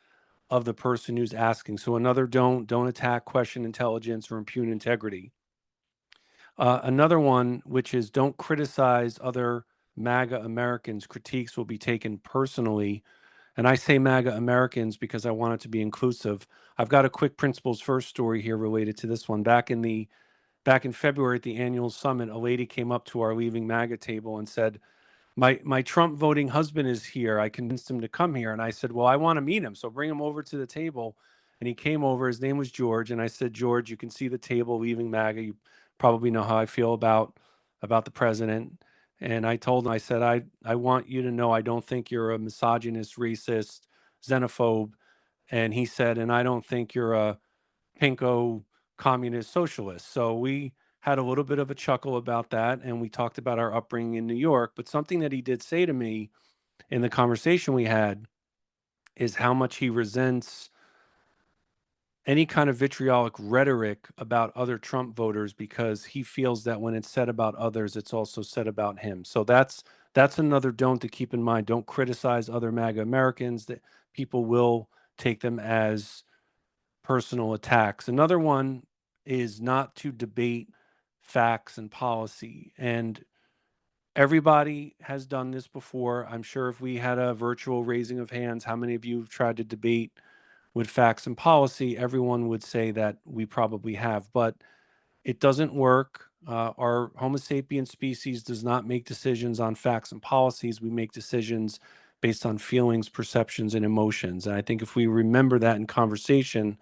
[SPEAKER 3] of the person who's asking. So another don't attack, question intelligence, or impugn integrity. Another one, which is don't criticize other MAGA Americans. Critiques will be taken personally. And I say MAGA Americans because I want it to be inclusive. I've got a quick Principles First story here related to this one. Back in February at the annual summit, a lady came up to our Leaving MAGA table and said, my Trump voting husband is here. I convinced him to come here. And I said, well, I want to meet him. So bring him over to the table. And he came over. His name was George. And I said, George, you can see the table, Leaving MAGA. You probably know how I feel about the president. And I told him, I said, I want you to know I don't think you're a misogynist, racist, xenophobe. And he said, and I don't think you're a pinko communist socialist. So we had a little bit of a chuckle about that. And we talked about our upbringing in New York. But something that he did say to me in the conversation we had is how much he resents any kind of vitriolic rhetoric about other Trump voters because he feels that when it's said about others, it's also said about him. So that's another don't to keep in mind. Don't criticize other MAGA Americans. That people will take them as personal attacks. Another one is not to debate facts and policy. And everybody has done this before. I'm sure if we had a virtual raising of hands, how many of you have tried to debate with facts and policy? Everyone would say that we probably have, but it doesn't work. Our Homo sapiens species does not make decisions on facts and policies. We make decisions based on feelings, perceptions, and emotions. And I think if we remember that in conversation,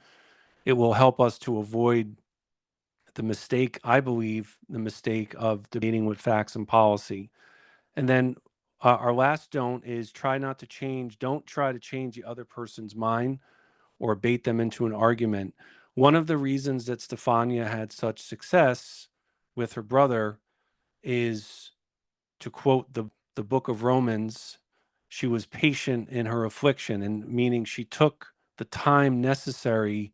[SPEAKER 3] it will help us to avoid the mistake, I believe, the mistake of debating with facts and policy. And then our last don't is don't try to change the other person's mind or bait them into an argument. One of the reasons that Stefania had such success with her brother is, to quote the book of Romans, she was patient in her affliction, and meaning she took the time necessary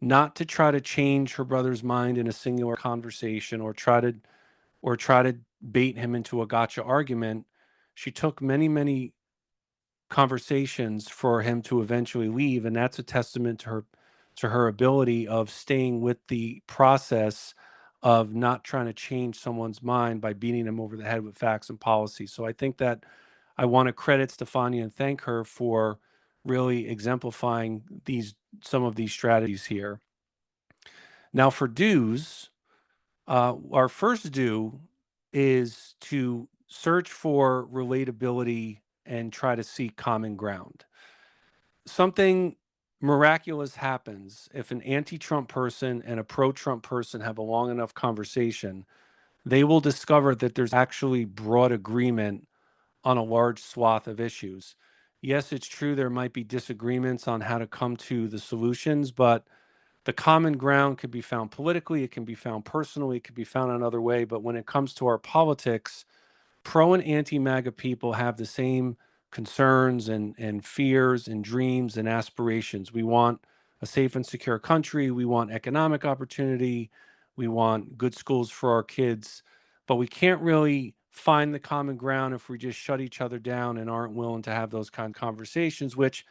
[SPEAKER 3] not to try to change her brother's mind in a singular conversation or try to bait him into a gotcha argument. She took many conversations for him to eventually leave, and that's a testament to her ability of staying with the process of not trying to change someone's mind by beating them over the head with facts and policy. So I think that I want to credit Stefania and thank her for really exemplifying some of these strategies here. Now for do's, our first do is to search for relatability and try to seek common ground. Something miraculous happens if an anti-Trump person and a pro-Trump person have a long enough conversation. They will discover that there's actually broad agreement on a large swath of issues. Yes, it's true there might be disagreements on how to come to the solutions, but the common ground can be found politically, it can be found personally, it can be found another way. But when it comes to our politics, pro and anti-MAGA people have the same concerns and fears and dreams and aspirations. We want a safe and secure country. We want economic opportunity. We want good schools for our kids. but we can't really find the common ground if we just shut each other down and aren't willing to have those kind of conversations, which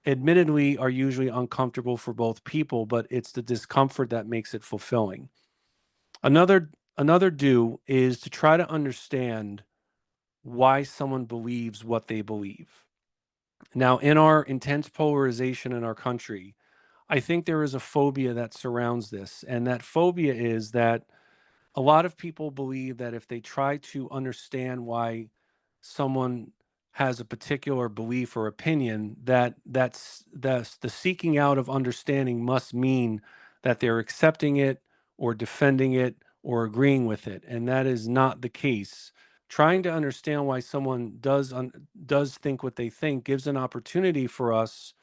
[SPEAKER 3] admittedly are usually uncomfortable for both people, but it's the discomfort that makes it fulfilling. Another do is to try to understand why someone believes what they believe. Now, in our intense polarization in our country, I think there is a phobia that surrounds this. And that phobia is that a lot of people believe that if they try to understand why someone has a particular belief or opinion, that's the seeking out of understanding must mean that they're accepting it or defending it or agreeing with it. And that is not the case. Trying to understand why someone does think what they think gives an opportunity for us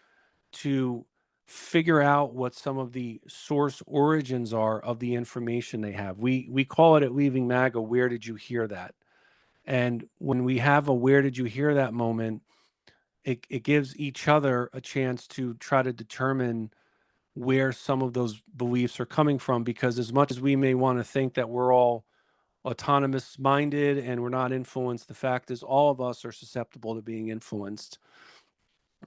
[SPEAKER 3] to figure out what some of the source origins are of the information they have. We call it at Leaving MAGA, where did you hear that? And when we have a where did you hear that moment, it gives each other a chance to try to determine where some of those beliefs are coming from. Because as much as we may want to think that we're all autonomous minded and we're not influenced, the fact is all of us are susceptible to being influenced.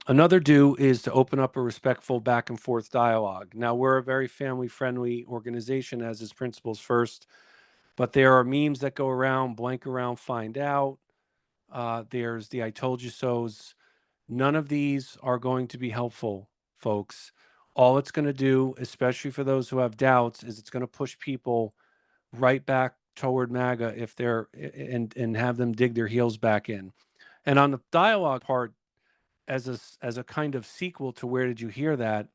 [SPEAKER 3] Another do is to open up a respectful back and forth dialogue. Now, we're a very family friendly organization, as is Principles First, but there are memes that go around, blank around, find out. There's the I told you so's. None of these are going to be helpful, folks. All it's going to do, especially for those who have doubts, is it's going to push people right back toward MAGA if they're and have them dig their heels back in. And on the dialogue part, as a kind of sequel to where did you hear that,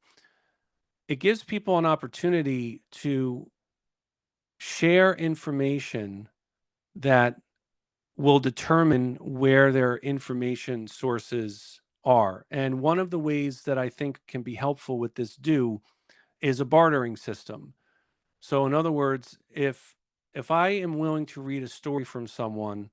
[SPEAKER 3] it gives people an opportunity to share information that will determine where their information sources are. And one of the ways that I think can be helpful with this do is a bartering system. So in other words, if I am willing to read a story from someone,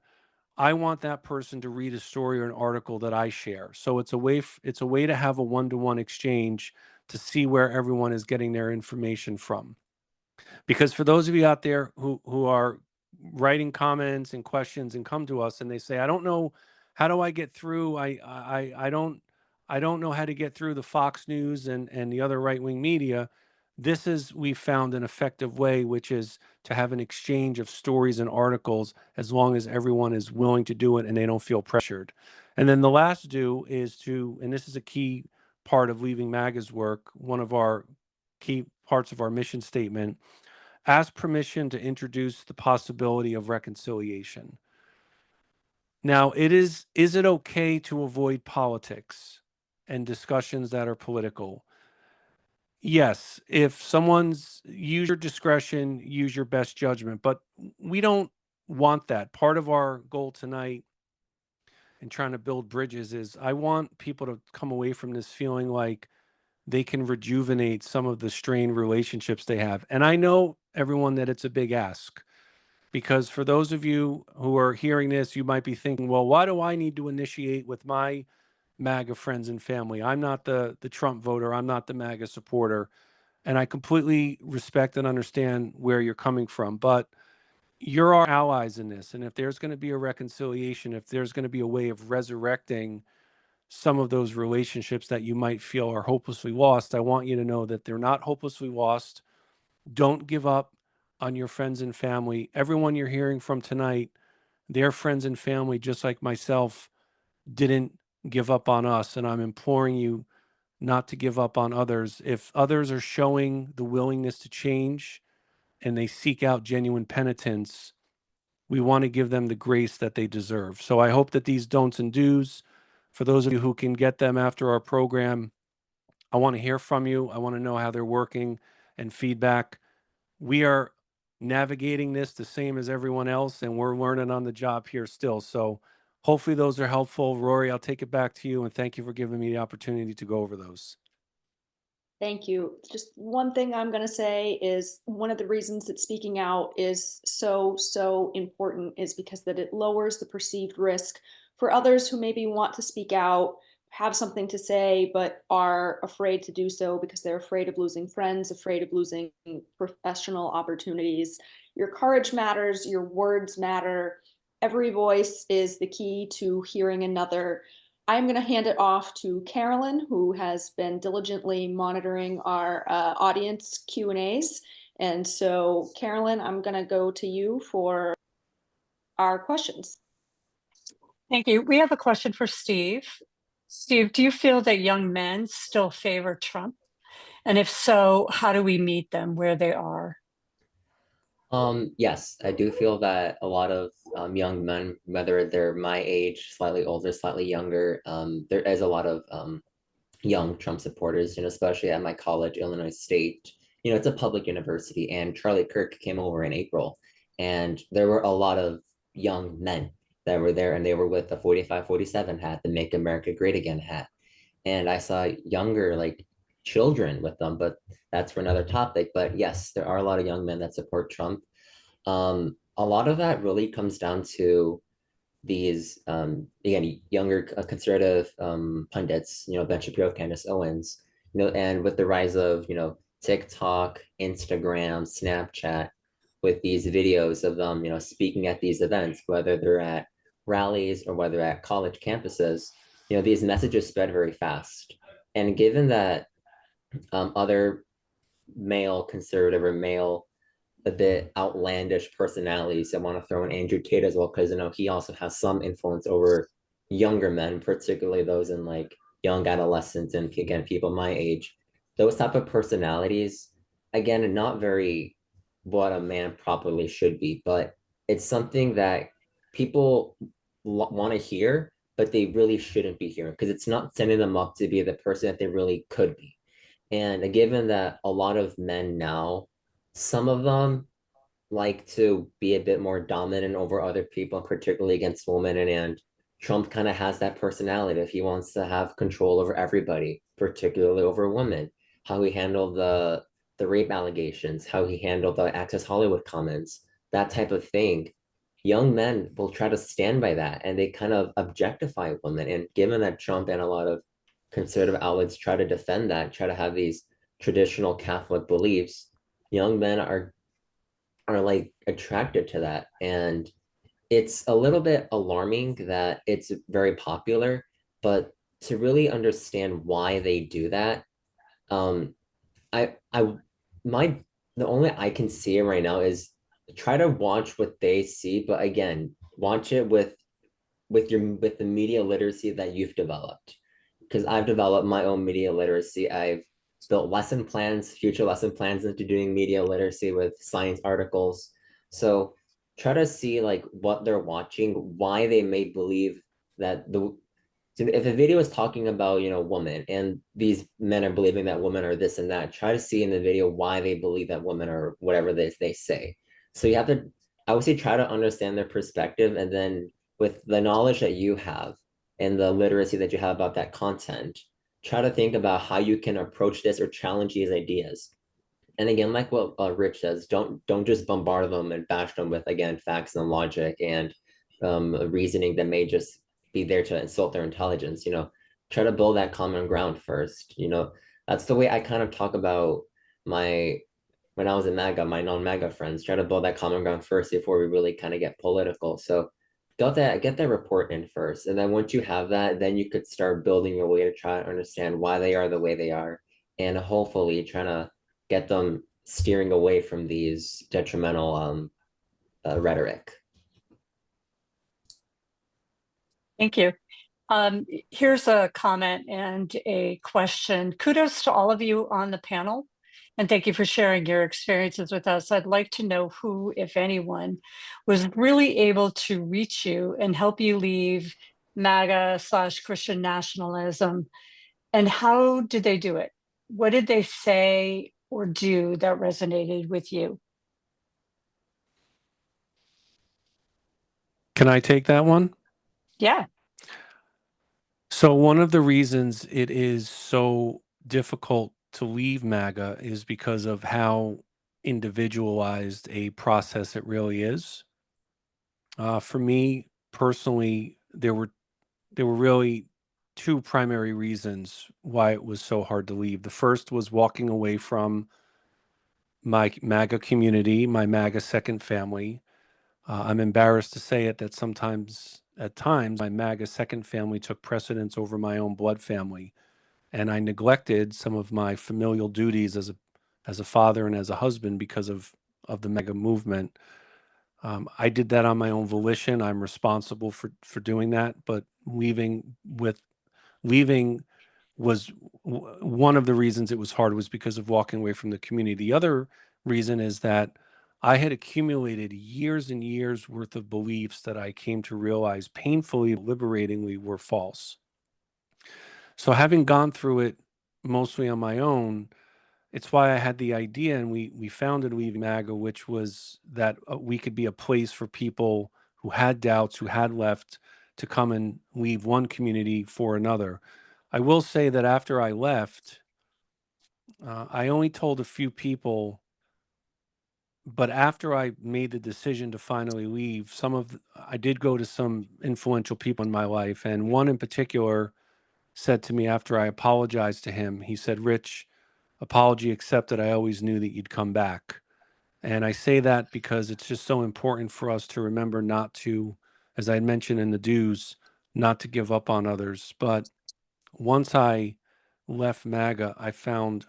[SPEAKER 3] I want that person to read a story or an article that I share. So it's a way to have a one-to-one exchange to see where everyone is getting their information from. Because for those of you out there who are writing comments and questions and come to us and they say, I don't know, how do I get through? I don't know how to get through the Fox News and the other right-wing media. This is, we found an effective way, which is to have an exchange of stories and articles as long as everyone is willing to do it and they don't feel pressured. And then the last do is to, and this is a key part of Leaving MAGA's work, one of our key parts of our mission statement, ask permission to introduce the possibility of reconciliation. Now, is it okay to avoid politics and discussions that are political? Yes, if someone's, use your discretion, use your best judgment, but we don't want that. Part of our goal tonight in trying to build bridges is I want people to come away from this feeling like they can rejuvenate some of the strained relationships they have. And I know, everyone, that it's a big ask, because for those of you who are hearing this, you might be thinking, well, why do I need to initiate with my MAGA friends and family? I'm not the Trump voter. I'm not the MAGA supporter. And I completely respect and understand where you're coming from, but you're our allies in this. And if there's going to be a reconciliation, if there's going to be a way of resurrecting some of those relationships that you might feel are hopelessly lost, I want you to know that they're not hopelessly lost. Don't give up on your friends and family. Everyone you're hearing from tonight, their friends and family, just like myself, didn't give up on us. And I'm imploring you not to give up on others. If others are showing the willingness to change and they seek out genuine penitence, we want to give them the grace that they deserve. So I hope that these don'ts and do's, for those of you who can get them after our program, I want to hear from you. I want to know how they're working and feedback. We are navigating this the same as everyone else, and we're learning on the job here still. So hopefully those are helpful. Rory, I'll take it back to you, and thank you for giving me the opportunity to go over those.
[SPEAKER 2] Thank you. Just one thing I'm going to say is one of the reasons that speaking out is so important is because that it lowers the perceived risk for others who maybe want to speak out, have something to say, but are afraid to do so because they're afraid of losing friends, afraid of losing professional opportunities. Your courage matters, your words matter. Every voice is the key to hearing another. I'm going to hand it off to Carolyn, who has been diligently monitoring our audience Q&As. And so, Carolyn, I'm going to go to you for our questions.
[SPEAKER 8] Thank you. We have a question for Steve. Steve, do you feel that young men still favor Trump? And if so, how do we meet them where they are?
[SPEAKER 6] Yes, I do feel that a lot of young men, whether they're my age, slightly older, slightly younger, there is a lot of young Trump supporters, especially at my college, Illinois State. It's a public university, and Charlie Kirk came over in April, and there were a lot of young men that were there, and they were with the 45-47 hat, the Make America Great Again hat. And I saw younger, like children with them, but that's for another topic. But yes, there are a lot of young men that support Trump. A lot of that really comes down to these again younger conservative pundits, Ben Shapiro, Candace Owens, and with the rise of TikTok, Instagram, Snapchat, with these videos of them speaking at these events, whether they're at rallies or whether at college campuses, these messages spread very fast. And given that other male conservative or male a bit outlandish personalities, I want to throw in Andrew Tate as well, because he also has some influence over younger men, particularly those in like young adolescents and again people my age. Those type of personalities, again, not very what a man properly should be, but it's something that people want to hear, but they really shouldn't be hearing, because it's not setting them up to be the person that they really could be. And given that a lot of men now, some of them like to be a bit more dominant over other people, particularly against women, and Trump kind of has that personality. If he wants to have control over everybody, particularly over women, how he handled the rape allegations, how he handled the Access Hollywood comments, that type of thing. Young men will try to stand by that, and they kind of objectify women. And given that Trump and a lot of conservative outlets try to defend that, try to have these traditional Catholic beliefs, young men are like attracted to that. And it's a little bit alarming that it's very popular, but to really understand why they do that, I my the only I can see it right now is try to watch what they see, but again, watch it with the media literacy that you've developed. Because I've developed my own media literacy. I've built lesson plans, future lesson plans into doing media literacy with science articles. So try to see like what they're watching, why they may believe that if a video is talking about women, and these men are believing that women are this and that, try to see in the video why they believe that women are whatever they say. So you have to, I would say, try to understand their perspective, and then with the knowledge that you have and the literacy that you have about that content, try to think about how you can approach this or challenge these ideas. And again, like what Rich says, don't just bombard them and bash them with, again, facts and logic and reasoning that may just be there to insult their intelligence. Try to build that common ground first. That's the way I kind of talk about when I was in MAGA, my non-MAGA friends, try to build that common ground first before we really kind of get political. So get that report in first. And then once you have that, then you could start building your way to try to understand why they are the way they are. And hopefully trying to get them steering away from these detrimental rhetoric.
[SPEAKER 8] Thank you. Here's a comment and a question. Kudos to all of you on the panel, and thank you for sharing your experiences with us. I'd like to know who, if anyone, was really able to reach you and help you leave MAGA/Christian nationalism, and how did they do it? What did they say or do that resonated with you?
[SPEAKER 3] Can I take that one?
[SPEAKER 8] Yeah.
[SPEAKER 3] So one of the reasons it is so difficult to leave MAGA is because of how individualized a process it really is. For me personally, there were really two primary reasons why it was so hard to leave. The first was walking away from my MAGA community, my MAGA second family. I'm embarrassed to say it that at times, my MAGA second family took precedence over my own blood family, and I neglected some of my familial duties as a father and as a husband because of the MAGA movement. I did that on my own volition. I'm responsible for doing that, but leaving was one of the reasons it was hard was because of walking away from the community. The other reason is that I had accumulated years and years worth of beliefs that I came to realize painfully, liberatingly were false. So having gone through it mostly on my own, it's why I had the idea, and we founded Leaving MAGA, which was that we could be a place for people who had doubts, who had left, to come and leave one community for another. I will say that after I left, I only told a few people, but after I made the decision to finally leave, I did go to some influential people in my life, and one in particular said to me after I apologized to him, he said, "Rich, apology accepted. I always knew that you'd come back." And I say that because it's just so important for us to remember not to, as I mentioned in the dues, not to give up on others. But once I left MAGA, I found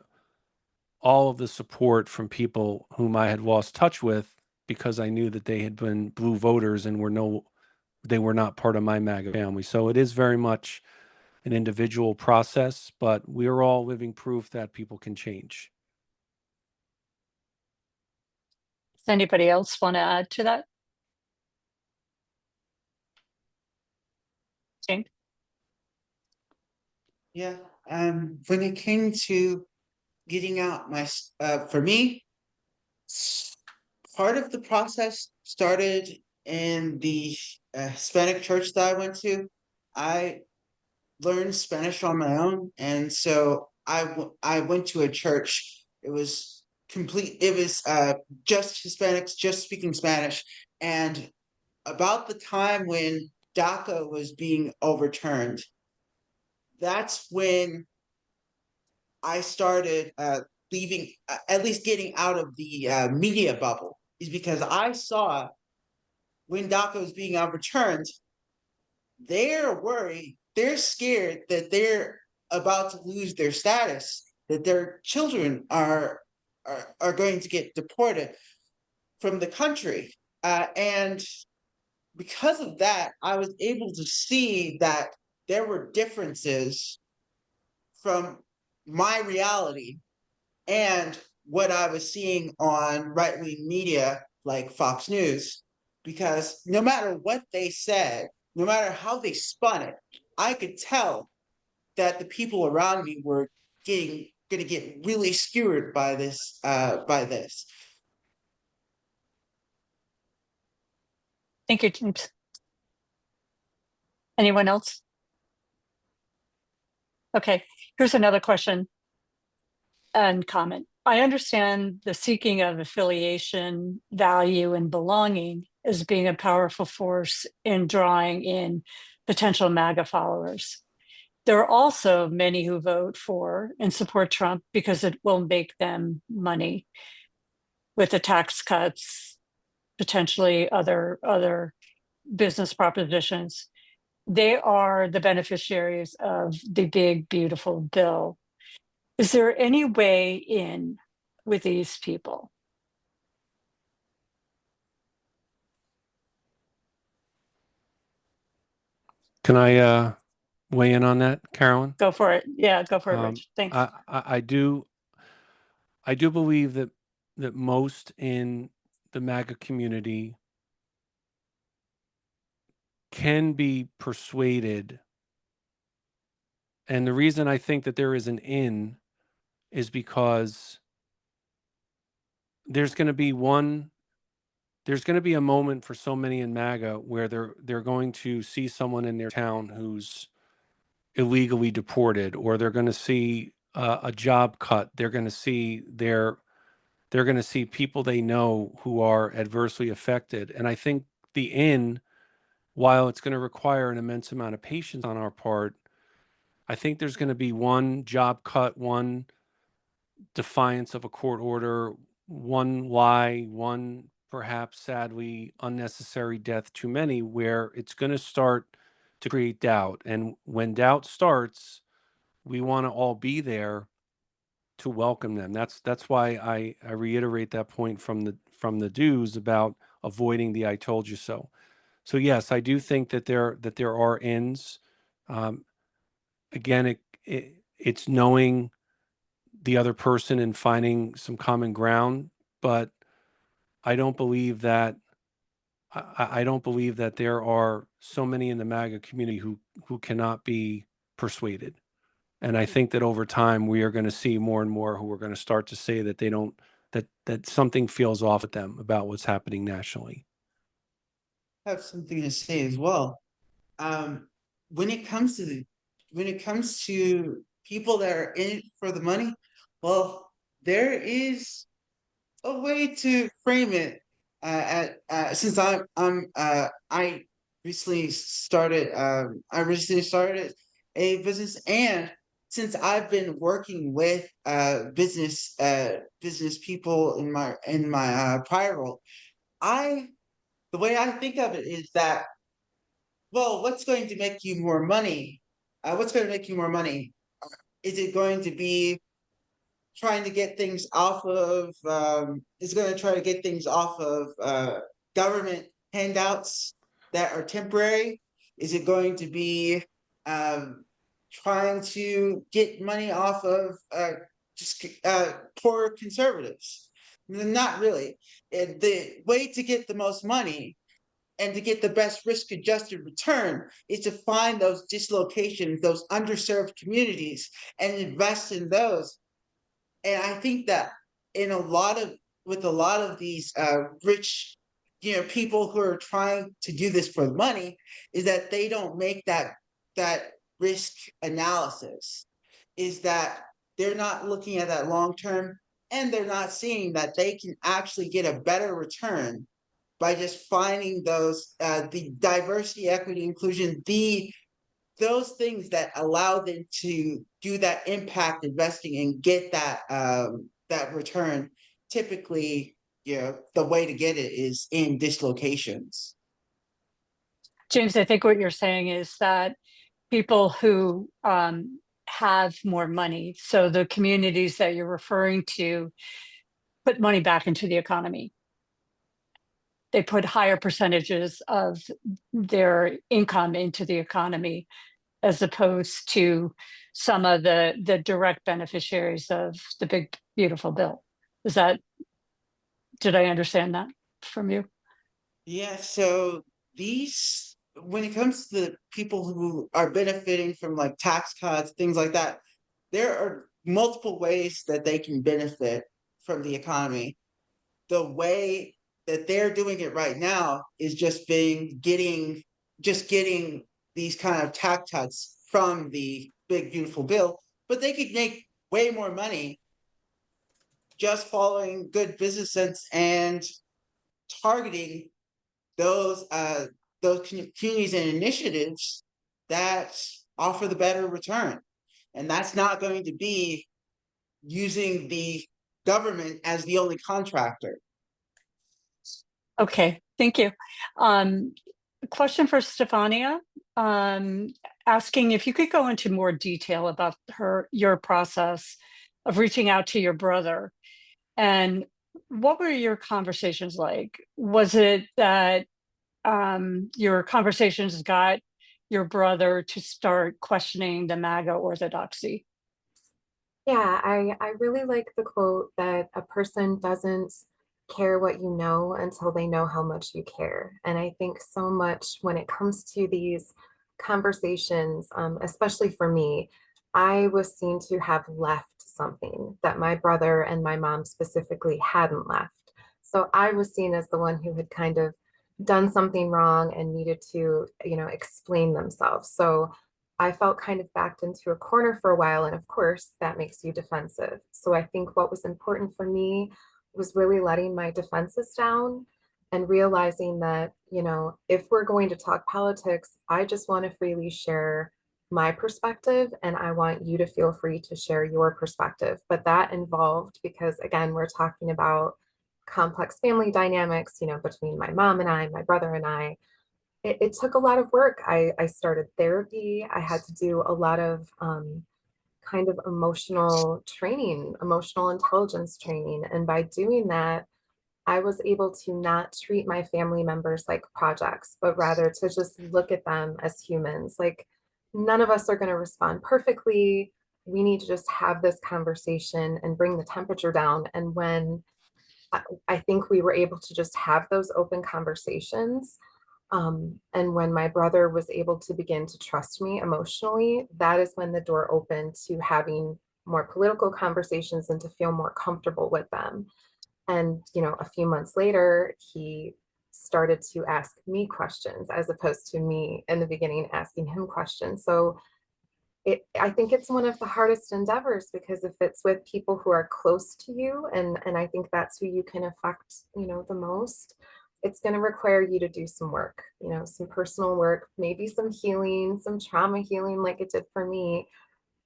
[SPEAKER 3] all of the support from people whom I had lost touch with because I knew that they had been blue voters and they were not part of my MAGA family. So it is very much an individual process, but we're all living proof that people can change.
[SPEAKER 8] Does anybody else want to add to that? Jane?
[SPEAKER 5] Yeah, when it came to getting out for me, part of the process started in the Hispanic church that I went to. I learned Spanish on my own, and so I went to a church. It was just Hispanics, just speaking Spanish, and about the time when DACA was being overturned, that's when I started leaving, at least getting out of the media bubble, is because I saw when DACA was being overturned, they're worried, they're scared that they're about to lose their status, that their children are going to get deported from the country. And because of that, I was able to see that there were differences from my reality and what I was seeing on right wing media like Fox News, because no matter what they said, no matter how they spun it, I could tell that the people around me were going to get really skewered by this.
[SPEAKER 8] Thank you, James. Anyone else? Okay, here's another question and comment. I understand the seeking of affiliation, value, and belonging as being a powerful force in drawing in potential MAGA followers. There are also many who vote for and support Trump because it will make them money with the tax cuts, potentially other business propositions. They are the beneficiaries of the big, beautiful bill. Is there any way in with these people?
[SPEAKER 3] Can I weigh in on that, Carolyn?
[SPEAKER 8] Go for it. Yeah, go for it, Rich. Thanks.
[SPEAKER 3] I do believe that most in the MAGA community can be persuaded. And the reason I think that there is an in is because there's going to be a moment for so many in MAGA where they're going to see someone in their town who's illegally deported, or they're going to see a job cut. They're going to see people they know who are adversely affected. And I think while it's going to require an immense amount of patience on our part, I think there's going to be one job cut, one defiance of a court order, one lie, one perhaps sadly unnecessary death too many, where it's going to start to create doubt. And when doubt starts, we want to all be there to welcome them. That's why I reiterate that point from the dues about avoiding the "I told you so." So yes, I do think that there are ends. Um, again, it's knowing the other person and finding some common ground, but I don't believe that I don't believe that there are so many in the MAGA community who cannot be persuaded. And I think that over time we are going to see more and more who are going to start to say that they don't that something feels off with them about what's happening nationally.
[SPEAKER 5] I have something to say as well. Um, when it comes to people that are in it for the money, well, there is a way to frame it. Since I recently started a business, and since I've been working with business people in my prior role, I the way I think of it is that, well, what's going to make you more money? What's going to make you more money? Is it going to be trying to get things off of? Is going to try to get things off of government handouts that are temporary? Is it going to be trying to get money off of just poor conservatives? Not really. The way to get the most money and to get the best risk adjusted return is to find those dislocations, those underserved communities, and invest in those. And I think that in a lot of with a lot of these rich, people who are trying to do this for money, is that they don't make that risk analysis. Is that they're not looking at that long term, and they're not seeing that they can actually get a better return by just finding the diversity, equity, inclusion, those things that allow them to do that impact investing and get that return. Typically, the way to get it is in dislocations.
[SPEAKER 8] James, I think what you're saying is that people who have more money, so the communities that you're referring to, put money back into the economy. They put higher percentages of their income into the economy, as opposed to some of the direct beneficiaries of the big beautiful bill. Did I understand that from you?
[SPEAKER 5] Yeah, so when it comes to the people who are benefiting from like tax cuts, things like that, there are multiple ways that they can benefit from the economy. The way that they're doing it right now is getting these kind of tax cuts from the big beautiful bill, but they could make way more money just following good business sense and targeting those communities and initiatives that offer the better return. And that's not going to be using the government as the only contractor.
[SPEAKER 8] Okay, thank you. Question for Stefania, asking if you could go into more detail about your process of reaching out to your brother, and what were your conversations like? Was it that your conversations got your brother to start questioning the MAGA orthodoxy?
[SPEAKER 7] Yeah, I really like the quote that a person doesn't care what you know until they know how much you care. And I think so much when it comes to these conversations, especially for me, I was seen to have left something that my brother and my mom specifically hadn't left. So I was seen as the one who had kind of done something wrong and needed to, explain themselves. So I felt kind of backed into a corner for a while. And of course, that makes you defensive. So I think what was important for me was really letting my defenses down and realizing that, if we're going to talk politics, I just want to freely share my perspective, and I want you to feel free to share your perspective. But that involved, because again, we're talking about complex family dynamics, you know, between my mom and I, my brother and I. It took a lot of work. I started therapy. I had to do a lot of kind of emotional training, emotional intelligence training. And by doing that, I was able to not treat my family members like projects, but rather to just look at them as humans. Like, none of us are going to respond perfectly. We need to just have this conversation and bring the temperature down. And when I think we were able to just have those open conversations, and when my brother was able to begin to trust me emotionally, that is when the door opened to having more political conversations and to feel more comfortable with them. And, you know, a few months later, he started to ask me questions as opposed to me in the beginning asking him questions. So I think it's one of the hardest endeavors, because if it's with people who are close to you, and I think that's who you can affect, you know, the most, it's going to require you to do some work, you know, some personal work, maybe some healing, some trauma healing like it did for me.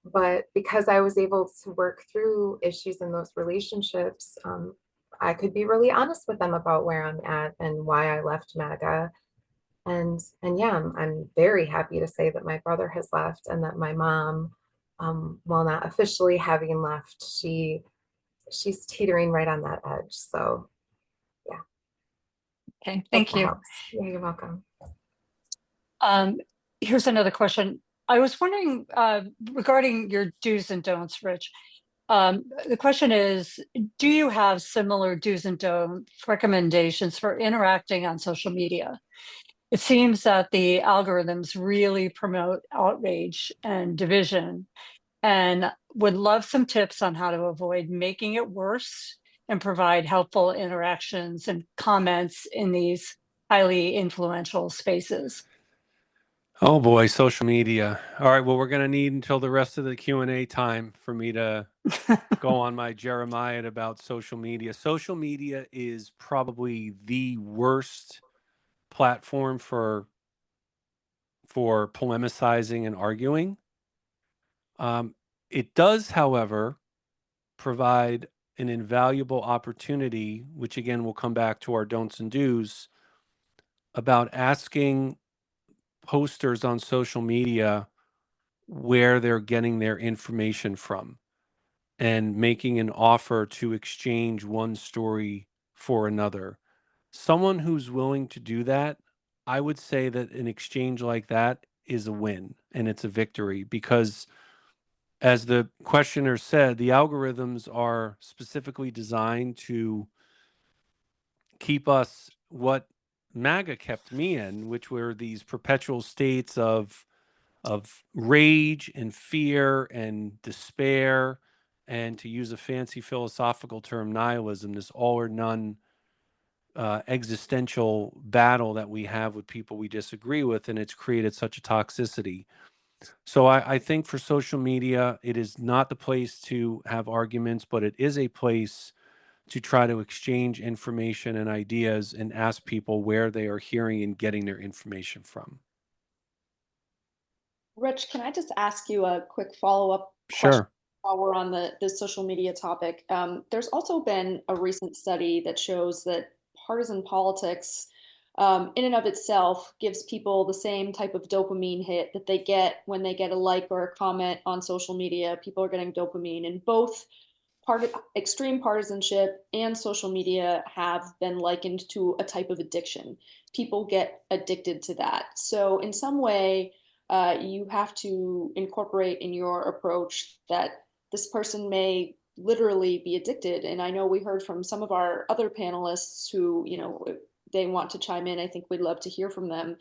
[SPEAKER 7] But because I was able to work through issues in those relationships, I could be really honest with them about where I'm at and why I left MAGA. And yeah, I'm very happy to say that my brother has left, and that my mom, while not officially having left, she's teetering right on that edge. So
[SPEAKER 8] Okay,
[SPEAKER 7] hope
[SPEAKER 8] thank
[SPEAKER 7] that
[SPEAKER 8] you.
[SPEAKER 7] helps. Yeah, you're welcome.
[SPEAKER 8] Here's another question. I was wondering regarding your do's and don'ts, Rich. The question is, do you have similar do's and don'ts recommendations for interacting on social media? It seems that the algorithms really promote outrage and division, and would love some tips on how to avoid making it worse and provide helpful interactions and comments in these highly influential spaces.
[SPEAKER 3] Oh boy, social media. All right, well, we're going to need until the rest of the Q&A time for me to go on my Jeremiah about social media. Social media is probably the worst platform for polemicizing and arguing. It does, however, provide an invaluable opportunity, which again will come back to our don'ts and do's, about asking posters on social media where they're getting their information from, and making an offer to exchange one story for another. Someone who's willing to do that, I would say that an exchange like that is a win and it's a victory, because as the questioner said, the algorithms are specifically designed to keep us what MAGA kept me in, which were these perpetual states of rage and fear and despair, and to use a fancy philosophical term, nihilism, this all or none existential battle that we have with people we disagree with, and it's created such a toxicity. So I think for social media, it is not the place to have arguments, but it is a place to try to exchange information and ideas and ask people where they are hearing and getting their information from.
[SPEAKER 2] Rich, can I just ask you a quick follow-up question
[SPEAKER 3] Sure.
[SPEAKER 2] while we're on the social media topic? There's also been a recent study that shows that partisan politics, in and of itself, gives people the same type of dopamine hit that they get when they get a like or a comment on social media. People are getting dopamine, and both extreme partisanship and social media have been likened to a type of addiction. People get addicted to that. So in some way, you have to incorporate in your approach that this person may literally be addicted. And I know we heard from some of our other panelists who, you know, if they want to chime in, I think we'd love to hear from them.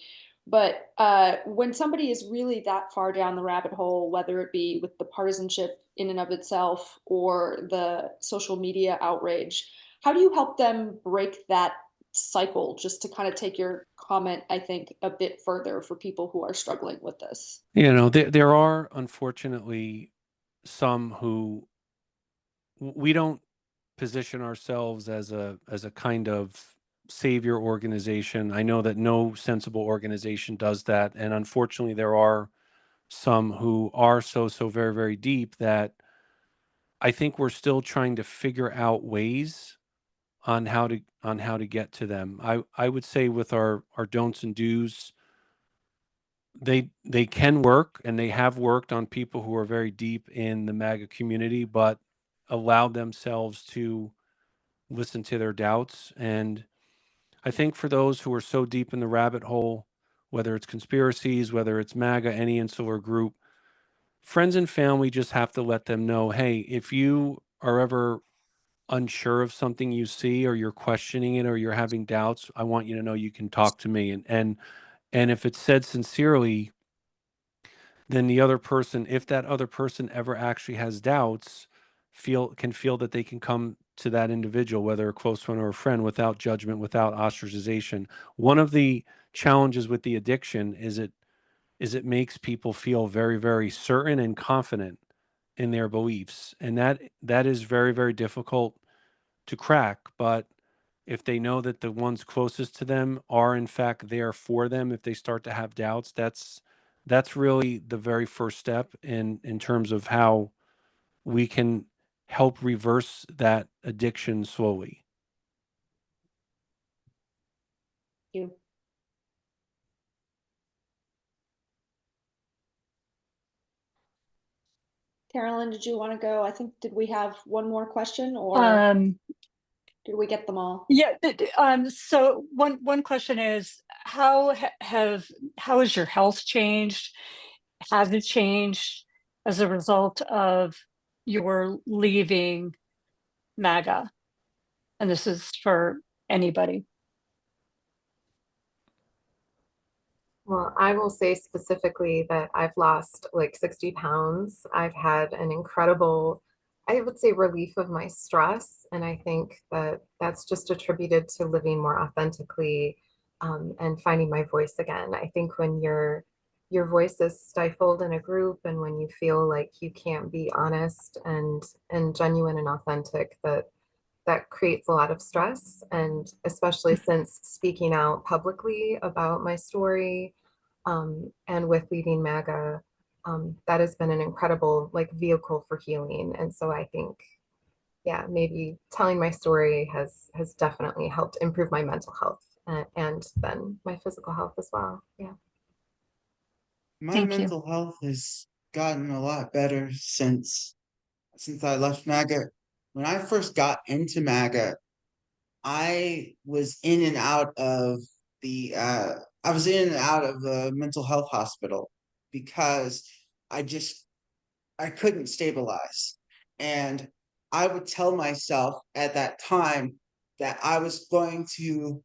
[SPEAKER 2] But when somebody is really that far down the rabbit hole, whether it be with the partisanship in and of itself or the social media outrage, how do you help them break that cycle? Just to kind of take your comment, I think, a bit further for people who are struggling with this.
[SPEAKER 3] You know, there are unfortunately some who we don't position ourselves as a kind of savior organization. I know that no sensible organization does that, and unfortunately, there are some who are so very, very deep that I think we're still trying to figure out ways on how to get to them. I would say with our don'ts and do's, they can work and they have worked on people who are very deep in the MAGA community, but allowed themselves to listen to their doubts. And I think for those who are so deep in the rabbit hole, whether it's conspiracies, whether it's MAGA, any insular group, friends and family just have to let them know, hey, if you are ever unsure of something you see or you're questioning it or you're having doubts, I want you to know you can talk to me. And if it's said sincerely, then the other person, if that other person ever actually has doubts, feel that they can come to that individual, whether a close friend or a friend, without judgment, without ostracization. One of the challenges with the addiction is it makes people feel very, very certain and confident in their beliefs. And that is very, very difficult to crack. But if they know that the ones closest to them are in fact there for them, if they start to have doubts, that's really the very first step in terms of how we can help reverse that addiction slowly.
[SPEAKER 2] You. Carolyn, did you want to go? I think, did we have one more question or did we get them all?
[SPEAKER 8] Yeah. So one question is, how has your health changed? Has it changed as a result of your leaving MAGA? And this is for anybody.
[SPEAKER 7] Well, I will say specifically that I've lost like 60 pounds. I've had an incredible, I would say, relief of my stress. And I think that that's just attributed to living more authentically, and finding my voice again. I think when your voice is stifled in a group and when you feel like you can't be honest and genuine and authentic, that creates a lot of stress. And especially since speaking out publicly about my story, and with leaving MAGA, that has been an incredible like vehicle for healing. And so I think, yeah, maybe telling my story has definitely helped improve my mental health, and then my physical health as well. Yeah.
[SPEAKER 5] My
[SPEAKER 8] Thank you.
[SPEAKER 5] mental health has gotten a lot better since I left MAGA. When I first got into MAGA, I was in and out of the mental health hospital because I just I couldn't stabilize. And I would tell myself at that time that I was going to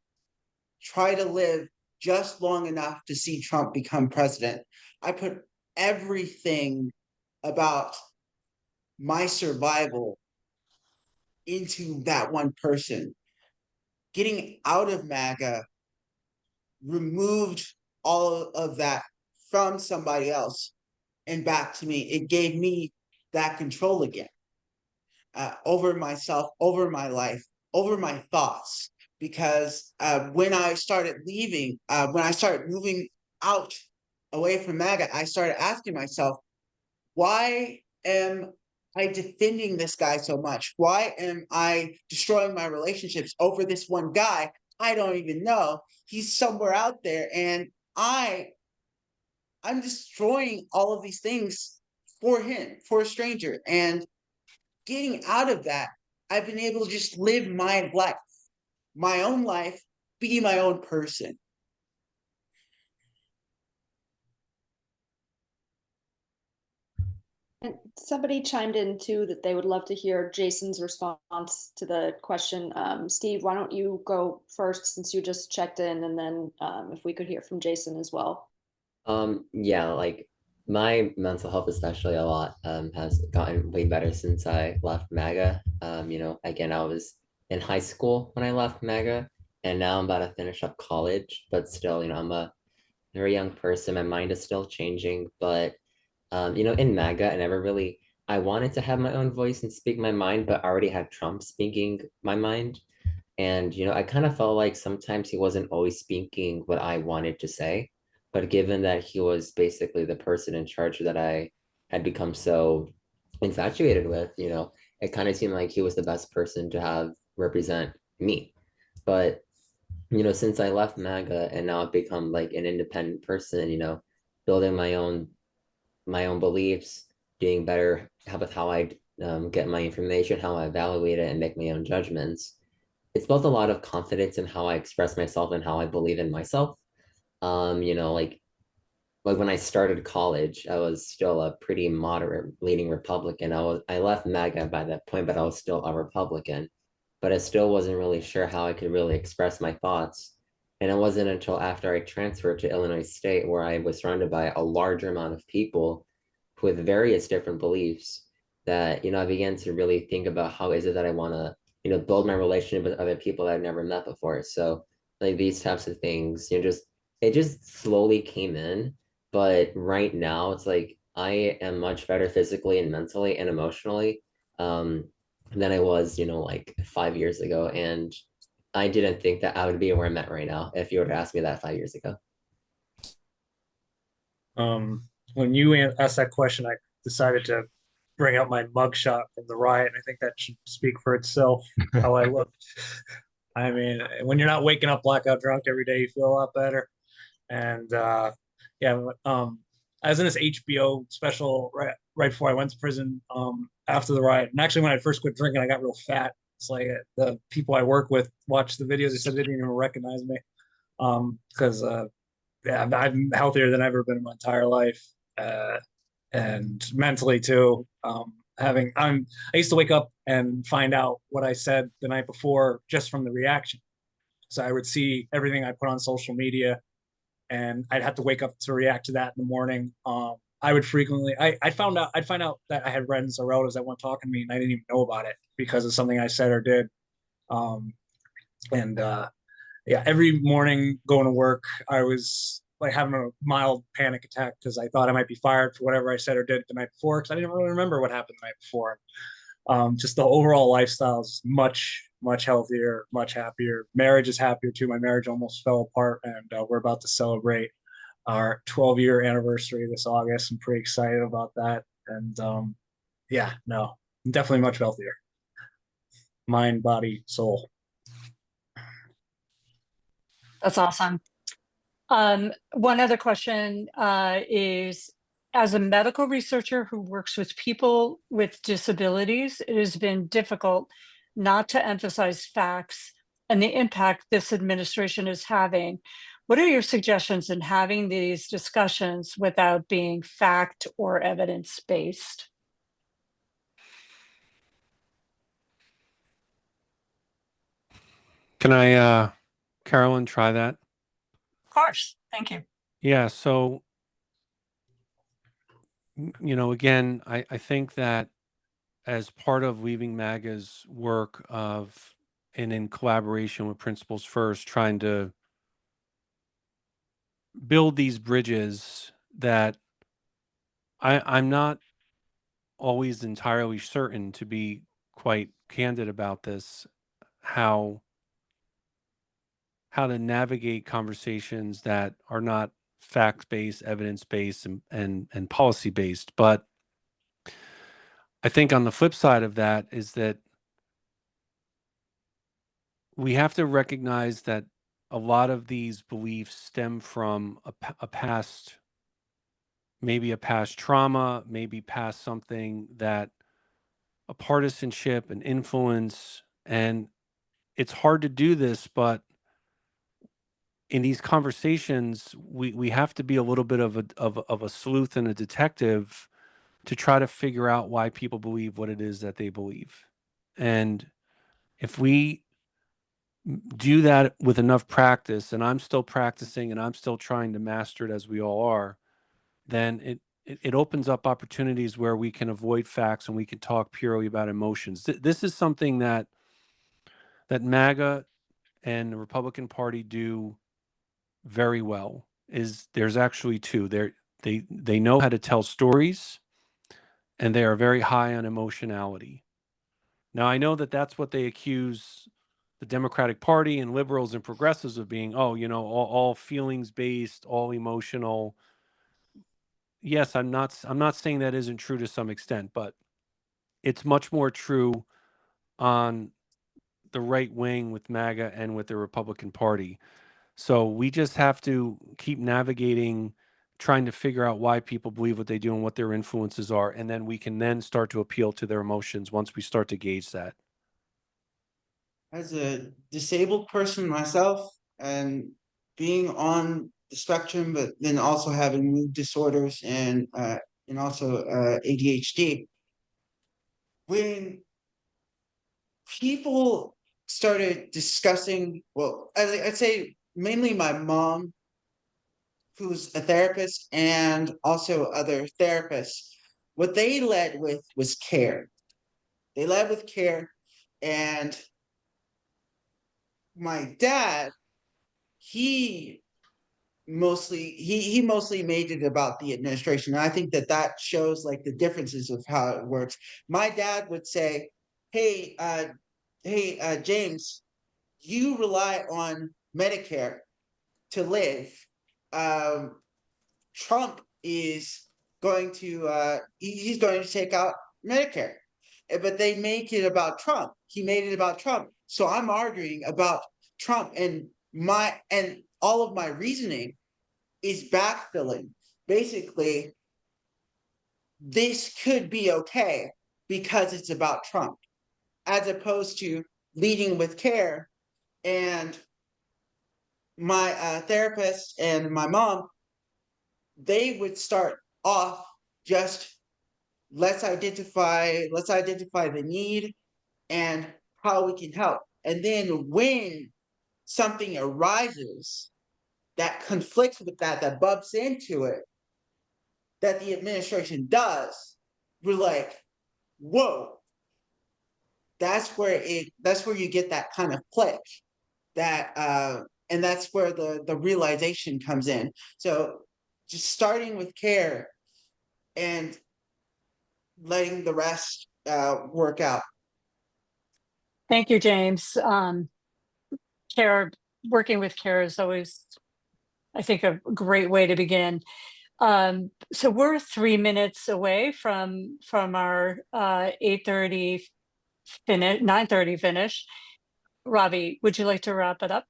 [SPEAKER 5] try to live just long enough to see Trump become president. I put everything about my survival into that one person. Getting out of MAGA removed all of that from somebody else and back to me. It gave me that control again, over myself, over my life, over my thoughts. Because when I started moving out away from MAGA, I started asking myself, why am I defending this guy so much? Why am I destroying my relationships over this one guy I don't even know? He's somewhere out there, and I'm destroying all of these things for him, for a stranger. And getting out of that, I've been able to just live my own life, be my own person.
[SPEAKER 2] And somebody chimed in too that they would love to hear Jason's response to the question. Steve, why don't you go first since you just checked in, and then if we could hear from Jason as well.
[SPEAKER 6] Yeah, like my mental health, especially a lot, has gotten way better since I left MAGA. Again, I was in high school when I left MAGA, and now I'm about to finish up college, but still, I'm a very young person. My mind is still changing, but in MAGA, I wanted to have my own voice and speak my mind, but I already had Trump speaking my mind. And, I kind of felt like sometimes he wasn't always speaking what I wanted to say. But given that he was basically the person in charge that I had become so infatuated with, it kind of seemed like he was the best person to have represent me. But, since I left MAGA and now I've become like an independent person, building my own beliefs, doing better with how I get my information, how I evaluate it, and make my own judgments. It's built a lot of confidence in how I express myself and how I believe in myself. Like when I started college, I was still a pretty moderate leaning Republican. I left MAGA by that point, but I was still a Republican. But I still wasn't really sure how I could really express my thoughts. And it wasn't until after I transferred to Illinois State where I was surrounded by a larger amount of people with various different beliefs that, I began to really think about how is it that I want to, build my relationship with other people that I've never met before. So like these types of things, it just slowly came in. But right now it's like I am much better physically and mentally and emotionally than I was, like 5 years ago. And I didn't think that I would be where I'm at right now if you were to ask me that 5 years ago.
[SPEAKER 4] When you asked that question, I decided to bring out my mugshot from the riot, and I think that should speak for itself, how I look. I mean, when you're not waking up blackout drunk every day, you feel a lot better. And yeah, I was in this HBO special right before I went to prison after the riot. And actually, when I first quit drinking, I got real fat. It's like the people I work with watched the videos. They said they didn't even recognize me because yeah, I'm healthier than I've ever been in my entire life, and mentally too. I used to wake up and find out what I said the night before just from the reaction. So I would see everything I put on social media, and I'd have to wake up to react to that in the morning. I would frequently, I'd find out that I had friends or relatives that weren't talking to me, and I didn't even know about it because of something I said or did. And yeah, every morning going to work, I was like having a mild panic attack because I thought I might be fired for whatever I said or did the night before because I didn't really remember what happened the night before. Just the overall lifestyle is much healthier, much happier. Marriage is happier too. My marriage almost fell apart, and we're about to celebrate our 12-year anniversary this August. I'm pretty excited about that. And yeah, no, definitely much healthier. Mind, body, soul.
[SPEAKER 8] That's awesome. One other question is, as a medical researcher who works with people with disabilities, it has been difficult not to emphasize facts and the impact this administration is having. What are your suggestions in having these discussions without being fact or evidence-based?
[SPEAKER 3] Can I, Carolyn, try that?
[SPEAKER 8] Of course. Thank you.
[SPEAKER 3] Yeah. So, again, I think that as part of Leaving MAGA's work and in collaboration with Principles First, trying to build these bridges that I'm not always entirely certain, to be quite candid about this, how to navigate conversations that are not fact-based, evidence-based, and policy-based. But I think on the flip side of that is that we have to recognize that a lot of these beliefs stem from a past, maybe a past trauma, maybe past something that a partisanship, an influence, and it's hard to do this, but in these conversations, we have to be a little bit of a sleuth and a detective to try to figure out why people believe what it is that they believe. And if we do that with enough practice, and I'm still practicing and I'm still trying to master it as we all are, then it opens up opportunities where we can avoid facts and we can talk purely about emotions. This is something that MAGA and the Republican Party do very well. There's actually two. They know how to tell stories, and they are very high on emotionality. Now, I know that that's what they accuse the Democratic Party and liberals and progressives of being, oh, all feelings based, all emotional. Yes, I'm not saying that isn't true to some extent, but it's much more true on the right wing with MAGA and with the Republican Party. So we just have to keep navigating, trying to figure out why people believe what they do and what their influences are, and then we can then start to appeal to their emotions once we start to gauge that.
[SPEAKER 5] As a disabled person myself, and being on the spectrum, but then also having mood disorders and also ADHD, when people started discussing, well, I'd say mainly my mom, who's a therapist, and also other therapists, what they led with was care. They led with care, and my dad, he mostly made it about the administration. And I think that shows like the differences of how it works. My dad would say, hey, James, you rely on Medicare to live. Trump is going to he's going to take out Medicare. But they make it about Trump. He made it about Trump. So I'm arguing about Trump, and all of my reasoning is backfilling. Basically, this could be okay because it's about Trump, as opposed to leading with care. And my therapist and my mom, they would start off just let's identify the need and how we can help. And then when something arises that conflicts with that bumps into it, that the administration does, we're like, whoa, that's where you get that kind of click, and that's where the realization comes in. So just starting with care and letting the rest work out.
[SPEAKER 8] Thank you, James. Working with care is always, I think, a great way to begin. So we're 3 minutes away from our 8:30 finish, 9:30 finish. Robbie, would you like to wrap it up?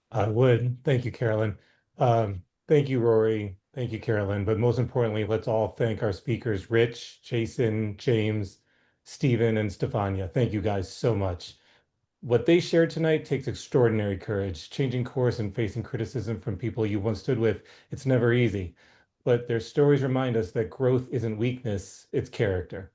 [SPEAKER 1] I would. Thank you, Carolyn. Thank you, Rory. Thank you, Carolyn. But most importantly, let's all thank our speakers, Rich, Jason, James, Stephen, and Stefania. Thank you guys so much. What they shared tonight takes extraordinary courage. Changing course and facing criticism from people you once stood with, it's never easy. But their stories remind us that growth isn't weakness, it's character.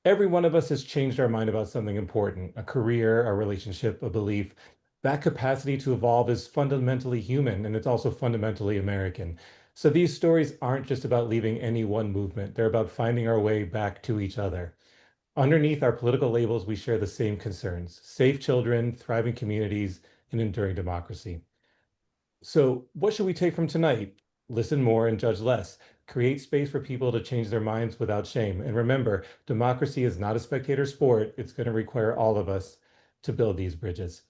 [SPEAKER 1] Every one of us has changed our mind about something important, a career, a relationship, a belief. That capacity to evolve is fundamentally human, and it's also fundamentally American. So these stories aren't just about leaving any one movement. They're about finding our way back to each other. Underneath our political labels, we share the same concerns: safe children, thriving communities, and enduring democracy. So what should we take from tonight? Listen more and judge less. Create space for people to change their minds without shame. And remember, democracy is not a spectator sport. It's going to require all of us to build these bridges.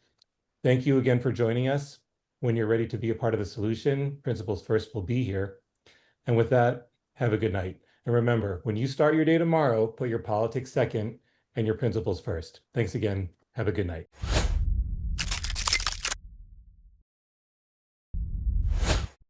[SPEAKER 1] Thank you again for joining us. When you're ready to be a part of the solution, Principles First will be here. And with that, have a good night. And remember, when you start your day tomorrow, put your politics second and your principles first. Thanks again. Have a good night.